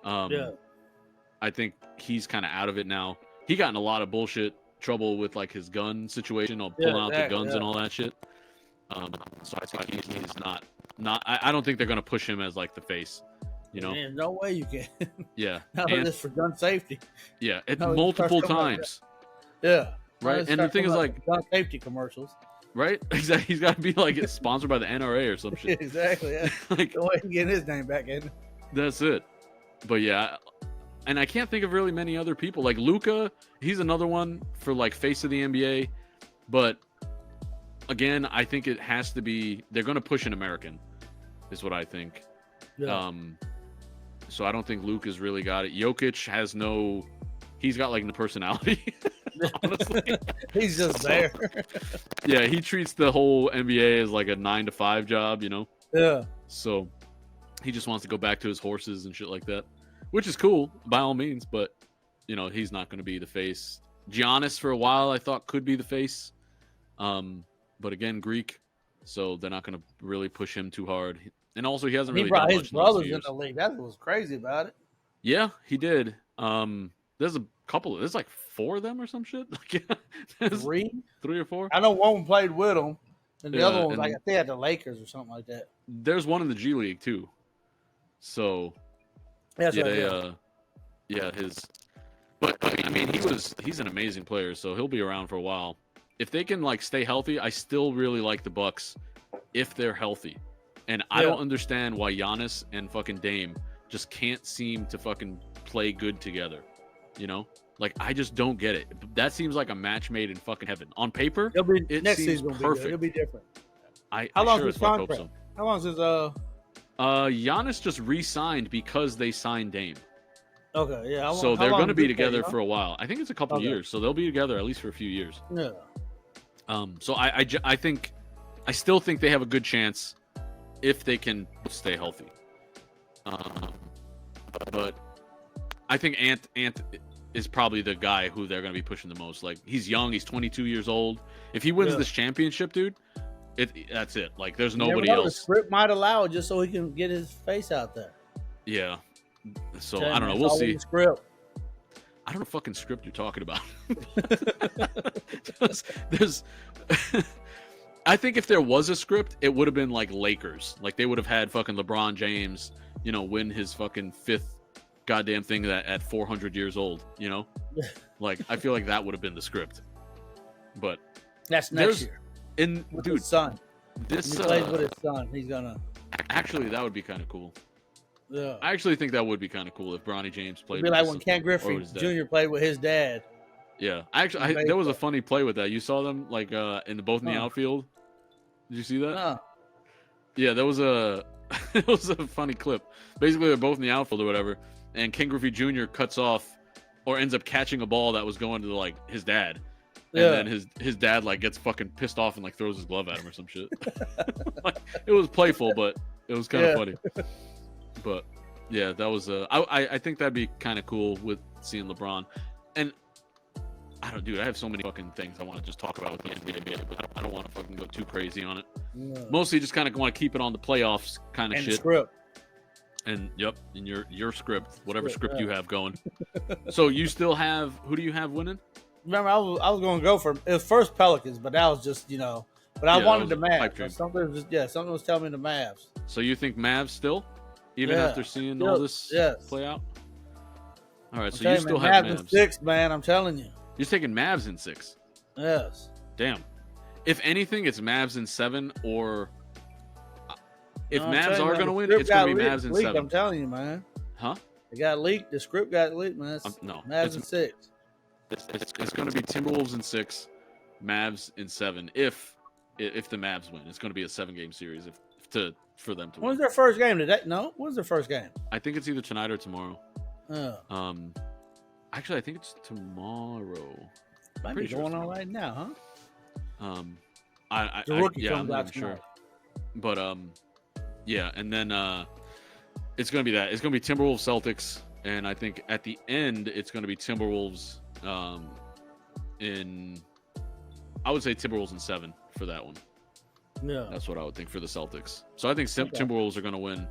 Speaker 1: I think he's kind of out of it now. He got in a lot of bullshit trouble with like his gun situation, or pulling out the guns and all that shit. So I think he's not. I don't think they're gonna push him as like the face. You know,
Speaker 2: man, no way you can.
Speaker 1: Yeah,
Speaker 2: and just for gun safety.
Speaker 1: Yeah, multiple times.
Speaker 2: Yeah,
Speaker 1: right. And the thing is, like,
Speaker 2: gun safety commercials.
Speaker 1: Right, exactly. He's got to be like sponsored by the NRA or some shit.
Speaker 2: Exactly. Yeah.
Speaker 1: Like,
Speaker 2: the way he can get his name back in.
Speaker 1: That's it. But yeah, and I can't think of really many other people. Like Luka, he's another one for like face of the NBA. But again, I think it has to be, they're going to push an American, is what I think.
Speaker 2: Yeah.
Speaker 1: So I don't think Luka's really got it. Jokic has he's got like no personality. Honestly,
Speaker 2: he's just there.
Speaker 1: Yeah, he treats the whole NBA as like a 9-to-5 job, you know.
Speaker 2: Yeah.
Speaker 1: So he just wants to go back to his horses and shit like that, which is cool by all means. But you know, he's not going to be the face. Giannis for a while I thought could be the face, but again, Greek, so they're not going to really push him too hard. And also, he hasn't really.
Speaker 2: He brought
Speaker 1: done
Speaker 2: his brothers in the league. That's what was crazy about it.
Speaker 1: Yeah, he did. There's a couple. There's like 4 of them or some shit. Like, 3 or 4.
Speaker 2: I know one played with him, and the other one was like I think at the Lakers or something like that.
Speaker 1: There's one in the G League too. So
Speaker 2: that's
Speaker 1: his. But I mean, he's an amazing player, so he'll be around for a while. If they can like stay healthy, I still really like the Bucks if they're healthy. And I don't understand why Giannis and fucking Dame just can't seem to fucking play good together. You know? Like, I just don't get it. That seems like a match made in fucking heaven. On paper, it
Speaker 2: next
Speaker 1: seems
Speaker 2: season
Speaker 1: perfect.
Speaker 2: It'll be different.
Speaker 1: How long is his contract? So.
Speaker 2: How long is his
Speaker 1: Giannis just re-signed because they signed Dame.
Speaker 2: Okay, yeah.
Speaker 1: So they're going to be together for a while. I think it's a couple years. So they'll be together at least for a few years.
Speaker 2: Yeah.
Speaker 1: So I still think they have a good chance if they can stay healthy. But I think Ant is probably the guy who they're going to be pushing the most. Like, he's young. He's 22 years old. If he wins this championship, dude, that's it. Like, there's nobody else.
Speaker 2: The script might allow it just so he can get his face out there.
Speaker 1: Yeah. So, I don't know. We'll see.
Speaker 2: Script.
Speaker 1: I don't know what fucking script you're talking about. there's I think if there was a script, it would have been like Lakers. Like they would have had fucking LeBron James, win his fucking 5th goddamn thing at 400 years old. Like I feel like that would have been the script. But
Speaker 2: that's next year.
Speaker 1: With
Speaker 2: his son.
Speaker 1: This
Speaker 2: he plays with his son. He's gonna.
Speaker 1: Actually, that would be kind of cool.
Speaker 2: Yeah.
Speaker 1: I actually think that would be kind of cool if Bronny James played.
Speaker 2: It'd be like when Ken Griffey Jr. played with his dad.
Speaker 1: Yeah, there was a funny play with that. You saw them like in the outfield. Did you see that? Yeah, that was it was a funny clip. Basically, they're both in the outfield or whatever, and Ken Griffey Jr. cuts off or ends up catching a ball that was going to like his dad. And then his dad like gets fucking pissed off and like throws his glove at him or some shit. Like, it was playful, but it was kind of funny. But yeah, that was I think that'd be kind of cool with seeing LeBron. And I have so many fucking things I want to just talk about with the NBA, but I don't want to fucking go too crazy on it. No. Mostly just kind of want to keep it on the playoffs kind of shit.
Speaker 2: Script.
Speaker 1: And in your script, whatever script you have going. So you still have, who do you have winning?
Speaker 2: Remember, I was going to go for it was first Pelicans, but that was just But I wanted the Mavs. Something was telling me the Mavs.
Speaker 1: So you think Mavs still, even after seeing all this play out? All right, so you still have Mavs
Speaker 2: in 6, man. I'm telling you.
Speaker 1: You're taking Mavs in 6.
Speaker 2: Yes.
Speaker 1: Damn. If anything, it's Mavs in 7, or if Mavs are going to win, it's going to be Mavs in 7.
Speaker 2: I'm telling you, man.
Speaker 1: Huh?
Speaker 2: It got leaked. The script got leaked, man.
Speaker 1: No,
Speaker 2: Mavs in 6.
Speaker 1: It's going to be Timberwolves in 6, Mavs in 7. If the Mavs win, it's going to be a 7-game series. For them to win.
Speaker 2: When's their first game today? No, when's their first game?
Speaker 1: I think it's either tonight or tomorrow. Actually, I think it's tomorrow.
Speaker 2: Might be going on right now,
Speaker 1: huh?
Speaker 2: The rookie comes
Speaker 1: I'm
Speaker 2: out
Speaker 1: not sure. But yeah, and then it's gonna be that. It's gonna be Timberwolves Celtics, and I think at the end it's gonna be Timberwolves. I would say Timberwolves in 7 for that one.
Speaker 2: Yeah,
Speaker 1: that's what I would think for the Celtics. So I think Timberwolves are gonna win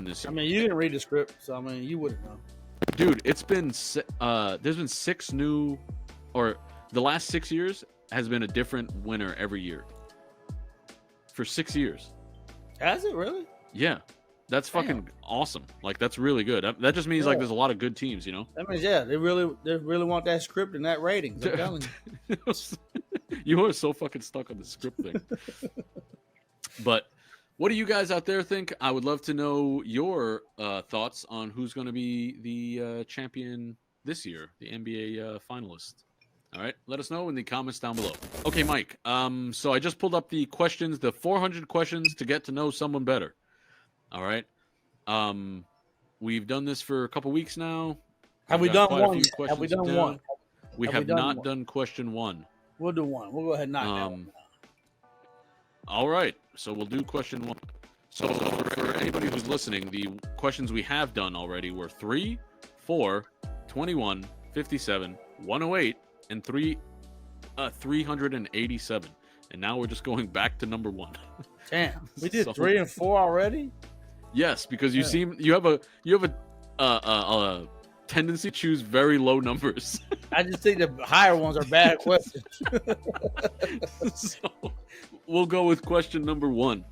Speaker 1: this year.
Speaker 2: I mean, you didn't read the script, so I mean, you wouldn't know.
Speaker 1: Dude, it's been there's been 6 new, or the last 6 years has been a different winner every year. For 6 years.
Speaker 2: Has it really?
Speaker 1: Yeah, that's fucking awesome. Like that's really good. That just means like there's a lot of good teams, That
Speaker 2: means they really want that script and that rating. I'm telling you.
Speaker 1: You are so fucking stuck on the script thing. But what do you guys out there think? I would love to know your thoughts on who's going to be the champion this year, the NBA finalist. All right, let us know in the comments down below. Okay, Mike. So I just pulled up the questions, the 400 questions to get to know someone better. All right. We've done this for a couple weeks now.
Speaker 2: Have we done one? Have we done one?
Speaker 1: We have not done question 1.
Speaker 2: We'll do one. We'll go ahead and knock that one.
Speaker 1: All right. So we'll do question 1. So for anybody who's listening, the questions we have done already were 3, 4, 21, 57, 108, and 387. And now we're just going back to number 1.
Speaker 2: Damn, we did 3 and 4 already.
Speaker 1: Yes, because you have a tendency to choose very low numbers.
Speaker 2: I just think the higher ones are bad questions.
Speaker 1: So we'll go with question number 1.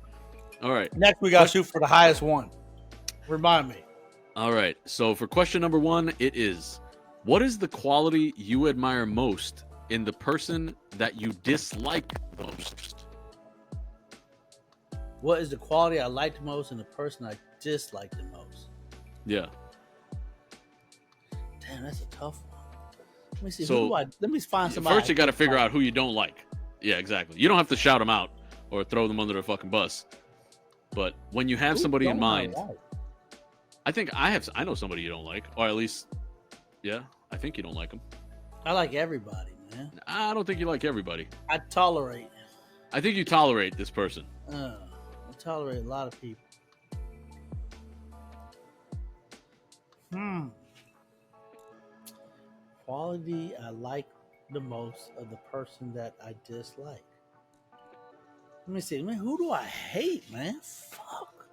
Speaker 1: All right.
Speaker 2: Next, we got to shoot for the highest one. Remind me.
Speaker 1: All right. So for question number 1, it is, what is the quality you admire most in the person that you dislike the most?
Speaker 2: What is the quality I like the most in the person I dislike the most?
Speaker 1: Yeah.
Speaker 2: Damn, that's a tough one. Let me see. Let me find somebody.
Speaker 1: First, you got to figure out who you don't like. Yeah, exactly. You don't have to shout them out or throw them under the fucking bus. But when you have somebody in mind, I think I know somebody you don't like, or at least, yeah, I think you don't like them.
Speaker 2: I like everybody, man.
Speaker 1: I don't think you like everybody.
Speaker 2: I tolerate.
Speaker 1: I think you tolerate this person.
Speaker 2: I tolerate a lot of people. Quality I like the most of the person that I dislike. Let me see. Man, who do I hate, man? Fuck.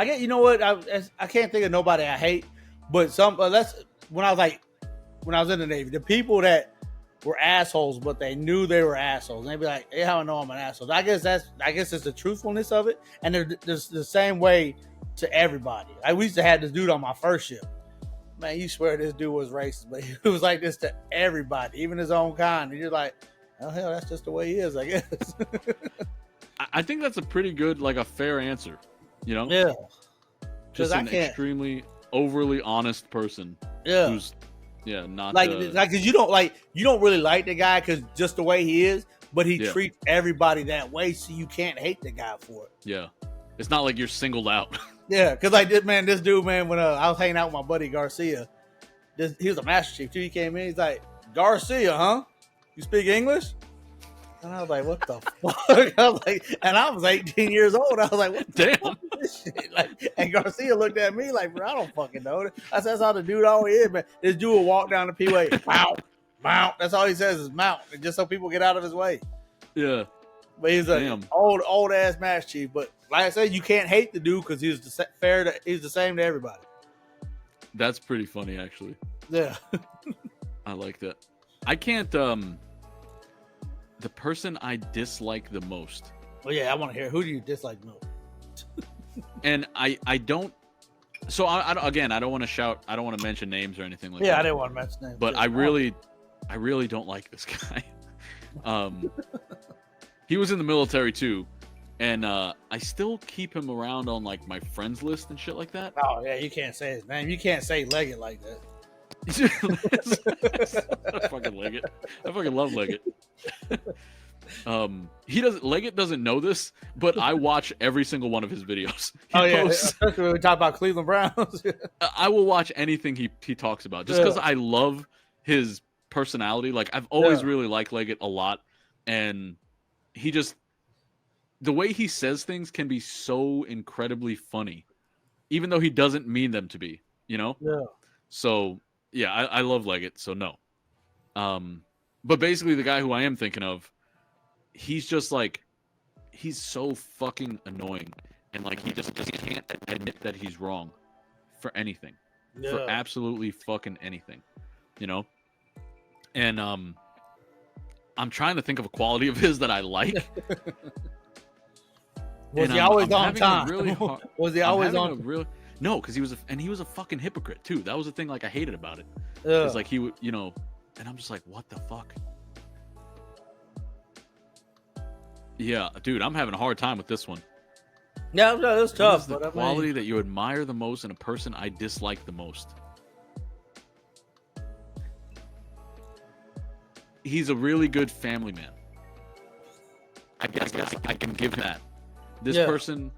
Speaker 2: I get, you know what? I can't think of nobody I hate, but that's when I was in the Navy. The people that were assholes, but they knew they were assholes. And they'd be like, "Hey, how I know I'm an asshole?" I guess it's the truthfulness of it, and there's the same way to everybody. We used to have this dude on my first ship. Man, you swear this dude was racist, but he was like this to everybody, even his own kind. And you're like, oh hell, that's just the way he is, I guess.
Speaker 1: I think that's a pretty good, like a fair answer. You know?
Speaker 2: Yeah.
Speaker 1: Just an extremely overly honest person.
Speaker 2: Yeah.
Speaker 1: Who's not
Speaker 2: because you don't really like the guy because just the way he is, but he treats everybody that way, so you can't hate the guy for it.
Speaker 1: Yeah. It's not like you're singled out.
Speaker 2: Yeah, because this dude, man, when I was hanging out with my buddy Garcia, he was a Master Chief too. He came in, he's like, "Garcia, huh? You speak English?" And I was like, "What the fuck?" I was like, and I was 18 years old. I was like, "What the fuck is this shit?" Like, and Garcia looked at me like, "Bro, I don't fucking know." I said, "That's how the dude always is, man. This dude will walk down the P-way, mount. That's all he says is mount, just so people get out of his way."
Speaker 1: Yeah.
Speaker 2: But he's an old ass Master Chief. But like I said, you can't hate the dude because he's the same to everybody.
Speaker 1: That's pretty funny, actually.
Speaker 2: Yeah.
Speaker 1: I like that. I can't. The person I dislike the most.
Speaker 2: Well, yeah, I want to hear, who do you dislike most?
Speaker 1: And I don't. So I don't want to shout. I don't want to mention names or anything like that.
Speaker 2: Yeah, I didn't want to mention names.
Speaker 1: But I really don't like this guy. He was in the military too, and I still keep him around on like my friends list and shit like that.
Speaker 2: Oh yeah, you can't say his name. You can't say Leggett like that.
Speaker 1: I fucking Leggett. I fucking love Leggett. Leggett doesn't know this, but I watch every single one of his videos.
Speaker 2: Especially when we talk about Cleveland Browns.
Speaker 1: I will watch anything he talks about just because I love his personality. Like I've always really liked Leggett a lot, and the way he says things can be so incredibly funny, even though he doesn't mean them to be, you know?
Speaker 2: Yeah.
Speaker 1: So, yeah, I love Leggett, so no. But basically the guy who I am thinking of, he's just like, he's so fucking annoying. And like, he just can't admit that he's wrong for anything. Yeah. For absolutely fucking anything, you know? And, I'm trying to think of a quality of his that I like.
Speaker 2: Was he always on time? Was he always on?
Speaker 1: No, because he was a fucking hypocrite too. That was the thing. Like I hated about it. It's like he would, you know, and I'm just like, what the fuck? Yeah, dude, I'm having a hard time with this one.
Speaker 2: Yeah, no, it's tough.
Speaker 1: What is the quality that you admire the most in a person I dislike the most? He's a really good family man. I guess I can give that. This person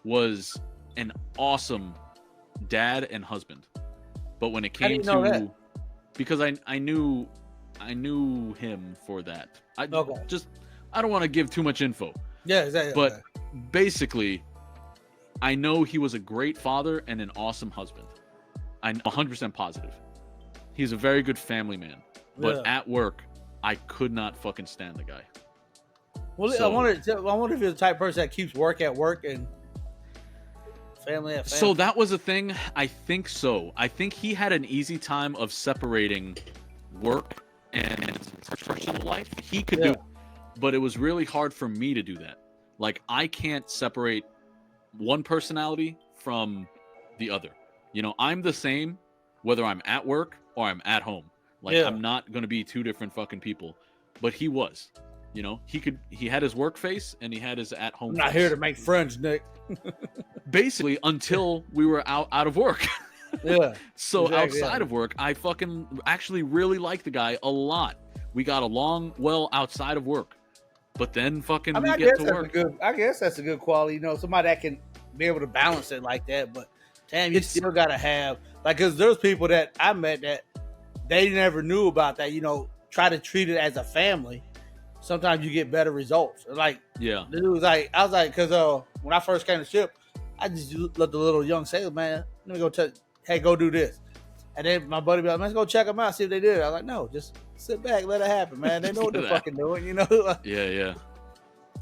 Speaker 1: was an awesome dad and husband. But when it came to... Because I knew him for that. I don't want to give too much info.
Speaker 2: Yeah, exactly.
Speaker 1: But basically, I know he was a great father and an awesome husband. I'm 100% positive. He's a very good family man. But at work, I could not fucking stand the guy.
Speaker 2: Well, I wonder if you're the type of person that keeps work at work and family at family.
Speaker 1: So that was a thing. I think so. I think he had an easy time of separating work and personal life. He could do it, but it was really hard for me to do that. Like, I can't separate one personality from the other. You know, I'm the same whether I'm at work or I'm at home. Like, I'm not going to be two different fucking people. But he was. You know, he had his work face and he had his at home face.
Speaker 2: I'm not here to make friends, Nick.
Speaker 1: Basically, until we were out of work.
Speaker 2: Yeah.
Speaker 1: So outside of work, I fucking actually really liked the guy a lot. We got along well outside of work. But then fucking we get to work.
Speaker 2: I guess that's a good quality. You know, somebody that can be able to balance it like that. But damn, you still got to have, like, because there's people that I met that they never knew about that, you know, try to treat it as a family. Sometimes you get better results. Like, the dude was like, I was like, because when I first came to ship, I just let the little young sailor, man, let me go hey, go do this. And then my buddy be like, let's go check them out, see if they did it. I was like, no, just sit back, let it happen, man. They know what they're fucking doing, you know?
Speaker 1: Yeah.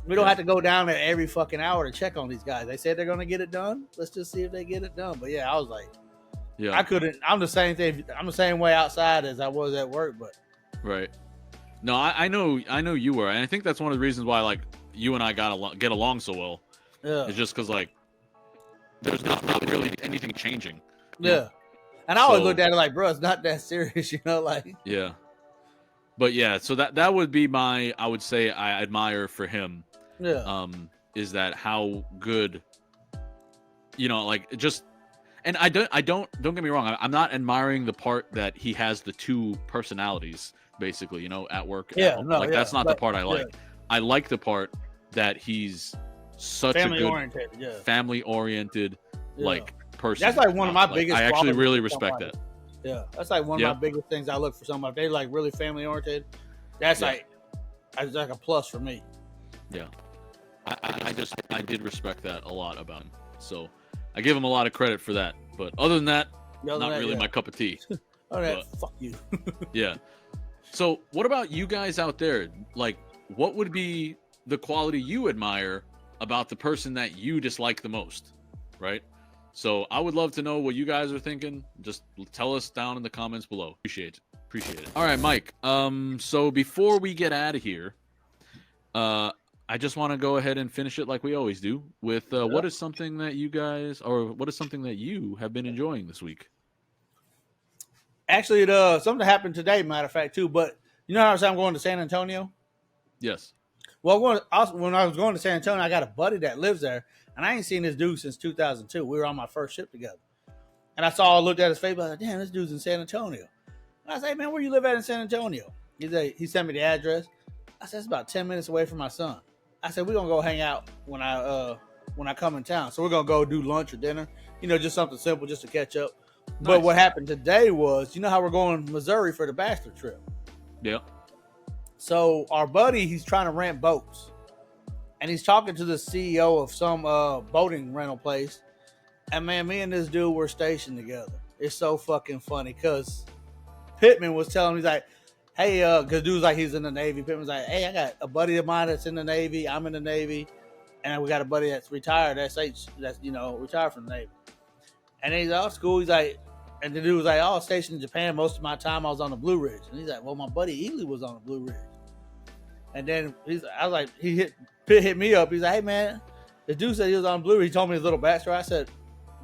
Speaker 2: We don't have to go down there every fucking hour to check on these guys. They said they're gonna get it done. Let's just see if they get it done. But yeah, I was like, I couldn't. I'm the same thing. I'm the same way outside as I was at work. But
Speaker 1: right. No, I know you were, and I think that's one of the reasons why like you and I get along so well.
Speaker 2: Yeah,
Speaker 1: it's just because like there's not really anything changing.
Speaker 2: Yeah, and I always looked at it like, bro, it's not that serious, like.
Speaker 1: Yeah, but yeah, so that would be I would say I admire for him.
Speaker 2: Yeah.
Speaker 1: Is that how good? Like just, and I don't get me wrong. I'm not admiring the part that he has the two personalities. Basically, at work.
Speaker 2: Yeah,
Speaker 1: that's not the part I like. Yeah. I like the part that he's such
Speaker 2: family
Speaker 1: a good
Speaker 2: oriented,
Speaker 1: family-oriented, like person.
Speaker 2: That's like one of my biggest.
Speaker 1: I actually really respect that.
Speaker 2: Yeah, that's like one of my biggest things I look for somebody. If they like really family-oriented, that's like a plus for me.
Speaker 1: Yeah, I did respect that a lot about him. So I give him a lot of credit for that. But other than that, not really my cup of tea.
Speaker 2: Fuck you.
Speaker 1: Yeah. So what about you guys out there? Like, what would be the quality you admire about the person that you dislike the most, right? So I would love to know what you guys are thinking. Just tell us down in the comments below. Appreciate it. All right, Mike. So before we get out of here, I just want to go ahead and finish it like we always do with what is something that you have been enjoying this week?
Speaker 2: Actually, something happened today, matter of fact, too. But you know how I was going to San Antonio?
Speaker 1: Yes.
Speaker 2: Well, when I was going to San Antonio, I got a buddy that lives there, and I ain't seen this dude since 2002. We were on my first ship together. And I looked at his face, I was like, damn, this dude's in San Antonio. And I said, hey, man, where you live at in San Antonio? He sent me the address. I said, it's about 10 minutes away from my son. I said, we're going to go hang out when I come in town. So we're going to go do lunch or dinner, just something simple just to catch up. Nice. But what happened today was, you know how we're going to Missouri for the bachelor trip?
Speaker 1: Yeah.
Speaker 2: So our buddy, he's trying to rent boats. And he's talking to the CEO of some boating rental place. And man, me and this dude were stationed together. It's so fucking funny because Pittman was telling me, he's like, hey, because dude's like, he's in the Navy. Pittman's like, hey, I got a buddy of mine that's in the Navy. I'm in the Navy. And we got a buddy that's retired, that's retired from the Navy. And he's out of school. He's like, and the dude was like, I was stationed in Japan. Most of my time I was on the Blue Ridge. And he's like, well, my buddy Ehle was on the Blue Ridge. And then Pitt hit me up. He's like, hey, man, the dude said he was on Blue Ridge. He told me his little backstory. I said,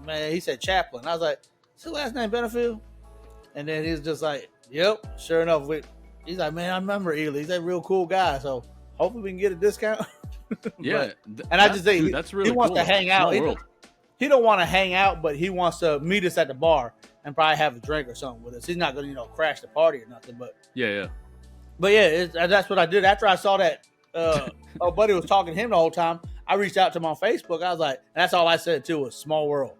Speaker 2: man, he said Chaplin. I was like, is his last name Benefield? And then he's just like, yep, sure enough. He's like, man, I remember Ehle. He's a real cool guy. So hopefully we can get a discount.
Speaker 1: Yeah.
Speaker 2: And I just think
Speaker 1: that's really
Speaker 2: he wants
Speaker 1: cool.
Speaker 2: to hang out. He don't want to hang out, but he wants to meet us at the bar and probably have a drink or something with us. He's not going to, crash the party or nothing. But
Speaker 1: yeah.
Speaker 2: But yeah, that's what I did. After I saw that our buddy was talking to him the whole time, I reached out to him on Facebook. I was like, and that's all I said too was small world.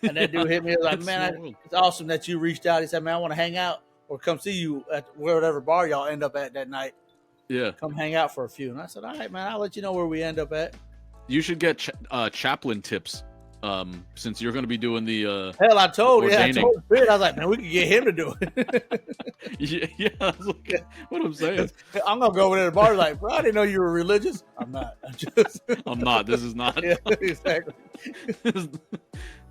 Speaker 2: And that dude hit me. He was like, man, it's awesome that you reached out. He said, man, I want to hang out or come see you at whatever bar y'all end up at that night.
Speaker 1: Yeah.
Speaker 2: Come hang out for a few. And I said, all right, man, I'll let you know where we end up at.
Speaker 1: You should get Chaplin tips. Since you're going to be doing the
Speaker 2: hell, I told Pitt. I was like, man, we could get him to do
Speaker 1: it. yeah, that's what I'm saying.
Speaker 2: I'm gonna go over there to the bar like, bro, I didn't know you were religious. I'm not.
Speaker 1: I'm not. This is not.
Speaker 2: Yeah, exactly.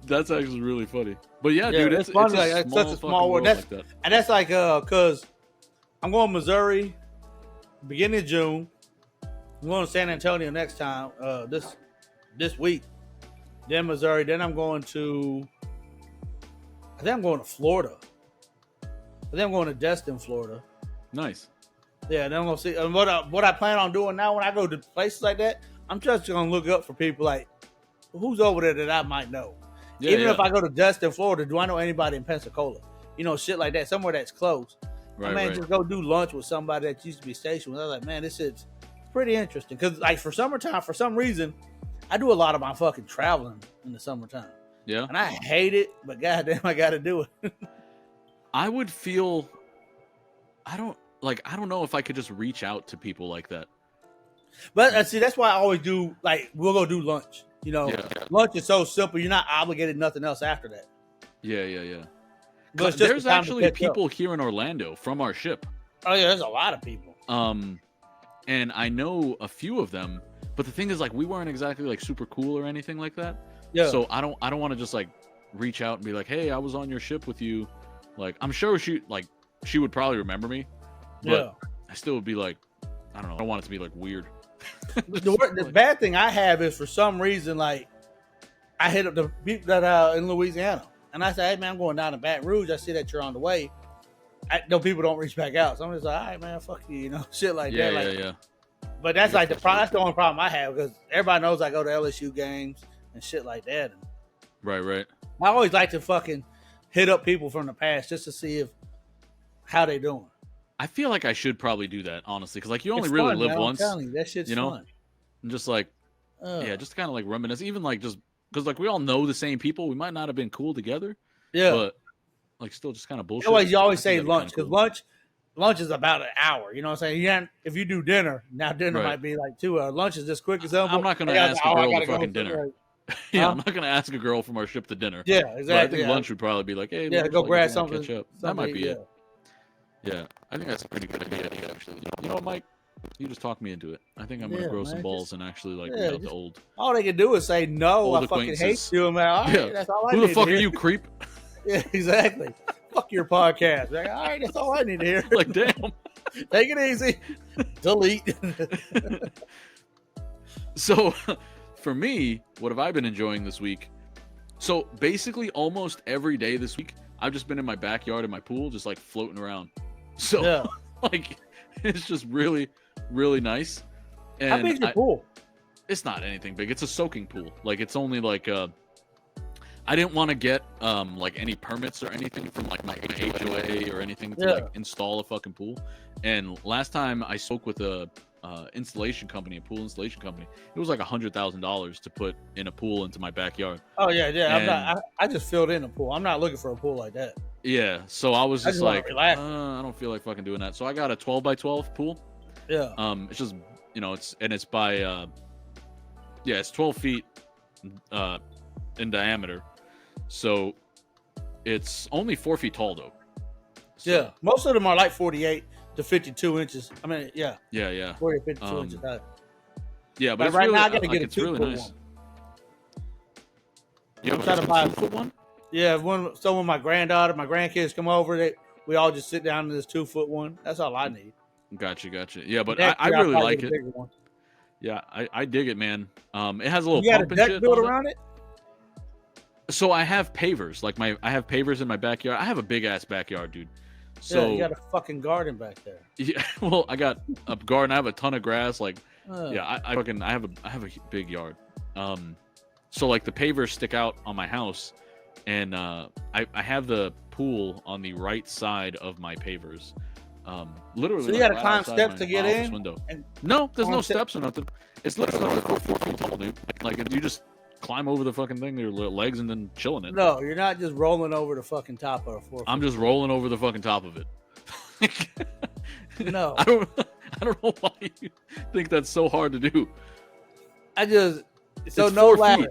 Speaker 1: That's actually really funny. But yeah, dude, it's
Speaker 2: funny. It's such a small world. And that's like because I'm going to Missouri beginning of June. I'm going to San Antonio next time. This week. Then Missouri. Then I'm going to Florida. Then I'm going to Destin, Florida.
Speaker 1: Nice.
Speaker 2: Yeah, then I'm going to see. And what I plan on doing now when I go to places like that, I'm just going to look up for people like, who's over there that I might know. Yeah, even if I go to Destin, Florida, do I know anybody in Pensacola? Shit like that. Somewhere that's close. Right. Just go do lunch with somebody that used to be stationed with. I was like, man, this is pretty interesting. Because like for summertime, for some reason, I do a lot of my fucking traveling in the summertime.
Speaker 1: Yeah.
Speaker 2: And I hate it, but goddamn, I got to do it.
Speaker 1: I would feel, I don't know if I could just reach out to people like that.
Speaker 2: But see, that's why I always do, like, we'll go do lunch. Lunch is so simple. You're not obligated to nothing else after that.
Speaker 1: Yeah.
Speaker 2: But
Speaker 1: there's actually people here in Orlando from our ship.
Speaker 2: Oh, yeah, there's a lot of people.
Speaker 1: And I know a few of them But the thing is, like, we weren't exactly like super cool or anything like that.
Speaker 2: Yeah.
Speaker 1: So I don't want to just like reach out and be like, hey, I was on your ship with you. Like, I'm sure she would probably remember me, but I still would be like, I don't know. I don't want it to be like weird.
Speaker 2: The bad thing I have is for some reason, like, I hit up the people that in Louisiana, and I say, hey man, I'm going down to Baton Rouge. I see that you're on the way. No, people don't reach back out. So I'm just like, all right, man, fuck you, you know, shit like that. Like,
Speaker 1: Yeah.
Speaker 2: But that's like that's the only problem I have, because everybody knows I go to LSU games and shit like that. And
Speaker 1: Right.
Speaker 2: I always like to fucking hit up people from the past just to see how they doing.
Speaker 1: I feel like I should probably do that, honestly, because like you only
Speaker 2: It's
Speaker 1: really
Speaker 2: fun,
Speaker 1: live
Speaker 2: man.
Speaker 1: once.
Speaker 2: I'm telling you, that shit's fun.
Speaker 1: And just like, just kind of like reminisce, even like just because like we all know the same people, we might not have been cool together.
Speaker 2: Yeah,
Speaker 1: but like still just kind of bullshit.
Speaker 2: You always say lunch, because lunch is about an hour. You know what I'm saying? If you do dinner, now dinner might be like 2 hours. Lunch is just quick as hell.
Speaker 1: I'm not going to ask a girl to fucking dinner. Yeah, I'm not going to ask a girl from our ship to dinner.
Speaker 2: Yeah, exactly.
Speaker 1: But I think lunch would probably be like, hey,
Speaker 2: go grab something.
Speaker 1: Catch up. That might be it. Yeah, I think that's a pretty good idea, actually. You know what, Mike? You just talked me into it. I think I'm going to grow some balls and actually like read out the old.
Speaker 2: All they can do is say no. I fucking hate you, man. All right, that's all I need.
Speaker 1: Who the fuck are you, creep?
Speaker 2: Yeah, exactly. Fuck your podcast. Like, all right, that's all I need to hear.
Speaker 1: Like, damn.
Speaker 2: Take it easy. Delete.
Speaker 1: So, for me, what have I been enjoying this week? So, basically, almost every day this week, I've just been in my backyard in my pool, just like floating around. So, like, it's just really, really nice. And
Speaker 2: how big's your pool?
Speaker 1: It's not anything big. It's a soaking pool. Like, it's only like I didn't want to get like any permits or anything from like my HOA or anything to like install a fucking pool. And last time I spoke with a installation company, a pool installation company, it was like $100,000 to put in a pool into my backyard.
Speaker 2: Oh yeah. I just filled in a pool. I'm not looking for a pool like that.
Speaker 1: Yeah. So I was just like, I don't feel like fucking doing that. So I got a 12x12 pool.
Speaker 2: Yeah.
Speaker 1: It's just it's by it's 12 feet in diameter. So it's only 4 feet tall though. So,
Speaker 2: yeah, most of them are like 48 to 52 inches. I mean, yeah. 40 to 52 inches high.
Speaker 1: Yeah, but
Speaker 2: right
Speaker 1: really,
Speaker 2: now I gotta get a 2
Speaker 1: really
Speaker 2: foot
Speaker 1: nice.
Speaker 2: one.
Speaker 1: You
Speaker 2: I'm trying to buy a
Speaker 1: 2 foot one?
Speaker 2: Yeah, so when my grandkids come over, we all just sit down in this 2 foot one. That's all I need.
Speaker 1: Gotcha. Yeah, but I really like it. Yeah, I dig it, man. It has a little pump and shit. You got a deck
Speaker 2: built around it?
Speaker 1: So I have pavers. I have pavers in my backyard. I have a big ass backyard, dude. So
Speaker 2: you got a fucking garden back there.
Speaker 1: Yeah, well, I got a garden. I have a ton of grass. Like, I have a big yard. So like the pavers stick out on my house, and I have the pool on the right side of my pavers. Literally.
Speaker 2: So you got to climb steps to get in.
Speaker 1: Window. No, there's no steps or nothing. It's literally like 4 feet tall, dude. Like you just climb over the fucking thing, your legs, and then chilling it.
Speaker 2: No, you're not just rolling over the fucking top of a 4 foot.
Speaker 1: I'm just rolling over the fucking top of it.
Speaker 2: No.
Speaker 1: I don't know why you think that's so hard to do.
Speaker 2: So no ladder.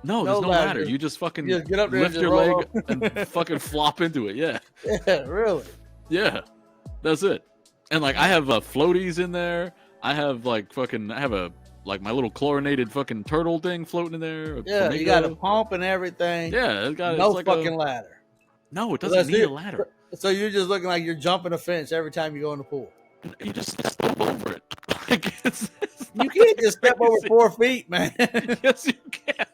Speaker 1: No, there's no ladder. You just fucking
Speaker 2: get up there
Speaker 1: lift your leg and fucking flop into it. Yeah.
Speaker 2: Yeah, really?
Speaker 1: Yeah. That's it. And like I have floaties in there. I have my little chlorinated fucking turtle thing floating in there.
Speaker 2: Yeah, you got a pump and everything.
Speaker 1: Yeah,
Speaker 2: no fucking ladder.
Speaker 1: No, it doesn't need a ladder.
Speaker 2: So you're just looking like you're jumping a fence every time you go in the pool.
Speaker 1: You just step over it.
Speaker 2: You can't just step over 4 feet, man.
Speaker 1: Yes, you can.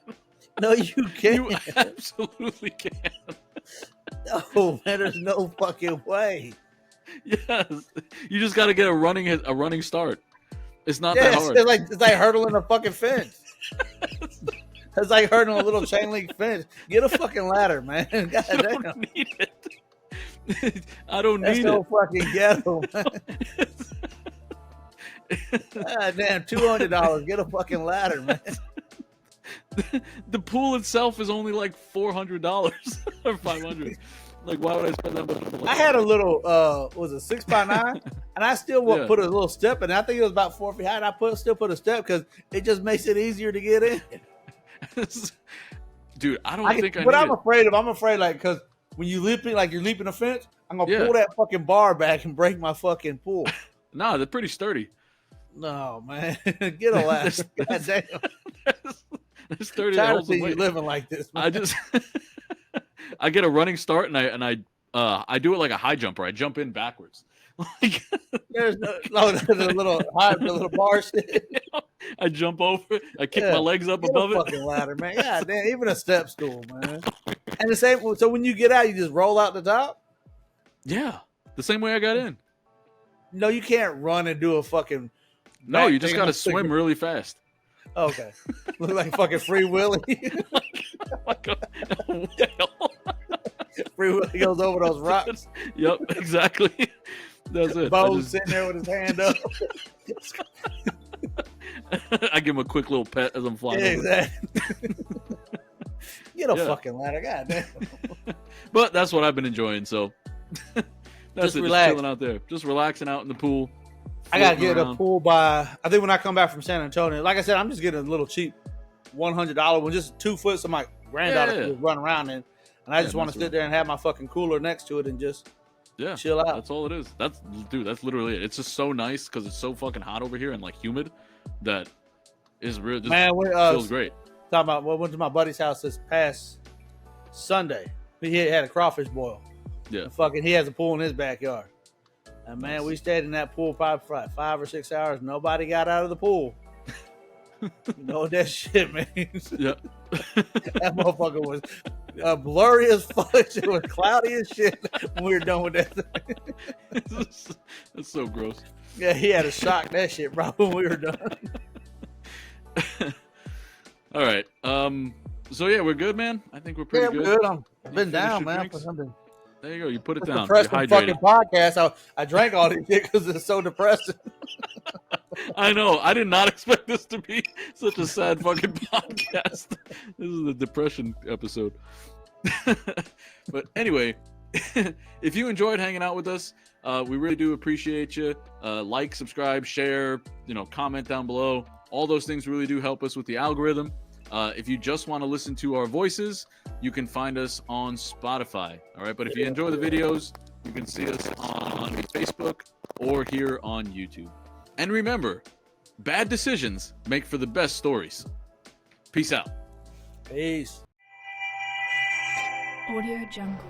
Speaker 2: No, you can't.
Speaker 1: You absolutely can.
Speaker 2: No, man, there's no fucking way.
Speaker 1: Yes, you just got to get a running start. It's not that hard.
Speaker 2: It's like hurdling a fucking fence. It's like hurdling a little chain link fence. Get a fucking ladder, man. God
Speaker 1: I don't need it. I don't need it.
Speaker 2: That's so fucking ghetto, man. God damn, $200. Get a fucking ladder, man.
Speaker 1: The pool itself is only like $400 or $500. Like, why would I spend that much?
Speaker 2: I had a little, was it 6x9? And I still put a little step in. I think it was about 4 feet high. And I still put a step because it just makes it easier to get in.
Speaker 1: Dude, I don't think I need
Speaker 2: What I'm afraid like, because when you leaping, like you're leaping a fence, I'm going to pull that fucking bar back and break my fucking pool.
Speaker 1: Nah, they're pretty sturdy.
Speaker 2: No, man. Get a laugh. God damn.
Speaker 1: There's 30
Speaker 2: Tired of
Speaker 1: holes
Speaker 2: seeing
Speaker 1: away.
Speaker 2: you living like this, man.
Speaker 1: I just I get a running start and I do it like a high jumper. I jump in backwards. Like,
Speaker 2: There's the little bar shit.
Speaker 1: I jump over. I kick my legs up above
Speaker 2: a fucking ladder, man. God damn, even a step stool, man. And the same. So when you get out, you just roll out the top.
Speaker 1: Yeah, the same way I got in.
Speaker 2: No, you can't run and do a fucking.
Speaker 1: No, you just gotta swim really fast.
Speaker 2: Okay, look like fucking Free Willy.
Speaker 1: Like a whale.
Speaker 2: Free Willy goes over those rocks.
Speaker 1: Yep, exactly. That's it.
Speaker 2: Bo's sitting there with his hand up.
Speaker 1: I give him a quick little pet as I'm flying.
Speaker 2: Yeah,
Speaker 1: over.
Speaker 2: exactly. Get a fucking ladder, goddamn.
Speaker 1: But that's what I've been enjoying. So that's
Speaker 2: just
Speaker 1: it.
Speaker 2: Relax.
Speaker 1: Just chilling out there, just relaxing out in the pool.
Speaker 2: I gotta get a pool by. I think when I come back from San Antonio, like I said, I'm just getting a little cheap $100 one, just 2 foot, so my granddaughter can run around in, and I just want to sit there and have my fucking cooler next to it and just chill out.
Speaker 1: That's all it is. That's literally it. It's just so nice because it's so fucking hot over here and like humid that is real. Man, feels great.
Speaker 2: Talking about, went to my buddy's house this past Sunday. He had a crawfish boil.
Speaker 1: Yeah,
Speaker 2: and fucking, he has a pool in his backyard. And man, we stayed in that pool probably for like 5 or 6 hours. Nobody got out of the pool. You know what that shit means?
Speaker 1: Yeah.
Speaker 2: That motherfucker was blurry as fuck. It was cloudy as shit when we were done with that.
Speaker 1: That's so gross.
Speaker 2: Yeah, he had to shock that shit, bro, when we were done.
Speaker 1: All right. So yeah, we're good, man. I think we're pretty good.
Speaker 2: I've been down, man.
Speaker 1: There you go. You put it down.
Speaker 2: Depressing fucking podcast. I drank all this shit because it's so depressing.
Speaker 1: I know. I did not expect this to be such a sad fucking podcast. This is the depression episode. But anyway, if you enjoyed hanging out with us, we really do appreciate you. Like, subscribe, share, comment down below. All those things really do help us with the algorithm. If you just want to listen to our voices, you can find us on Spotify. All right. But if you enjoy the videos, you can see us on Facebook or here on YouTube. And remember, bad decisions make for the best stories. Peace out.
Speaker 2: Peace.
Speaker 3: Audio Jungle.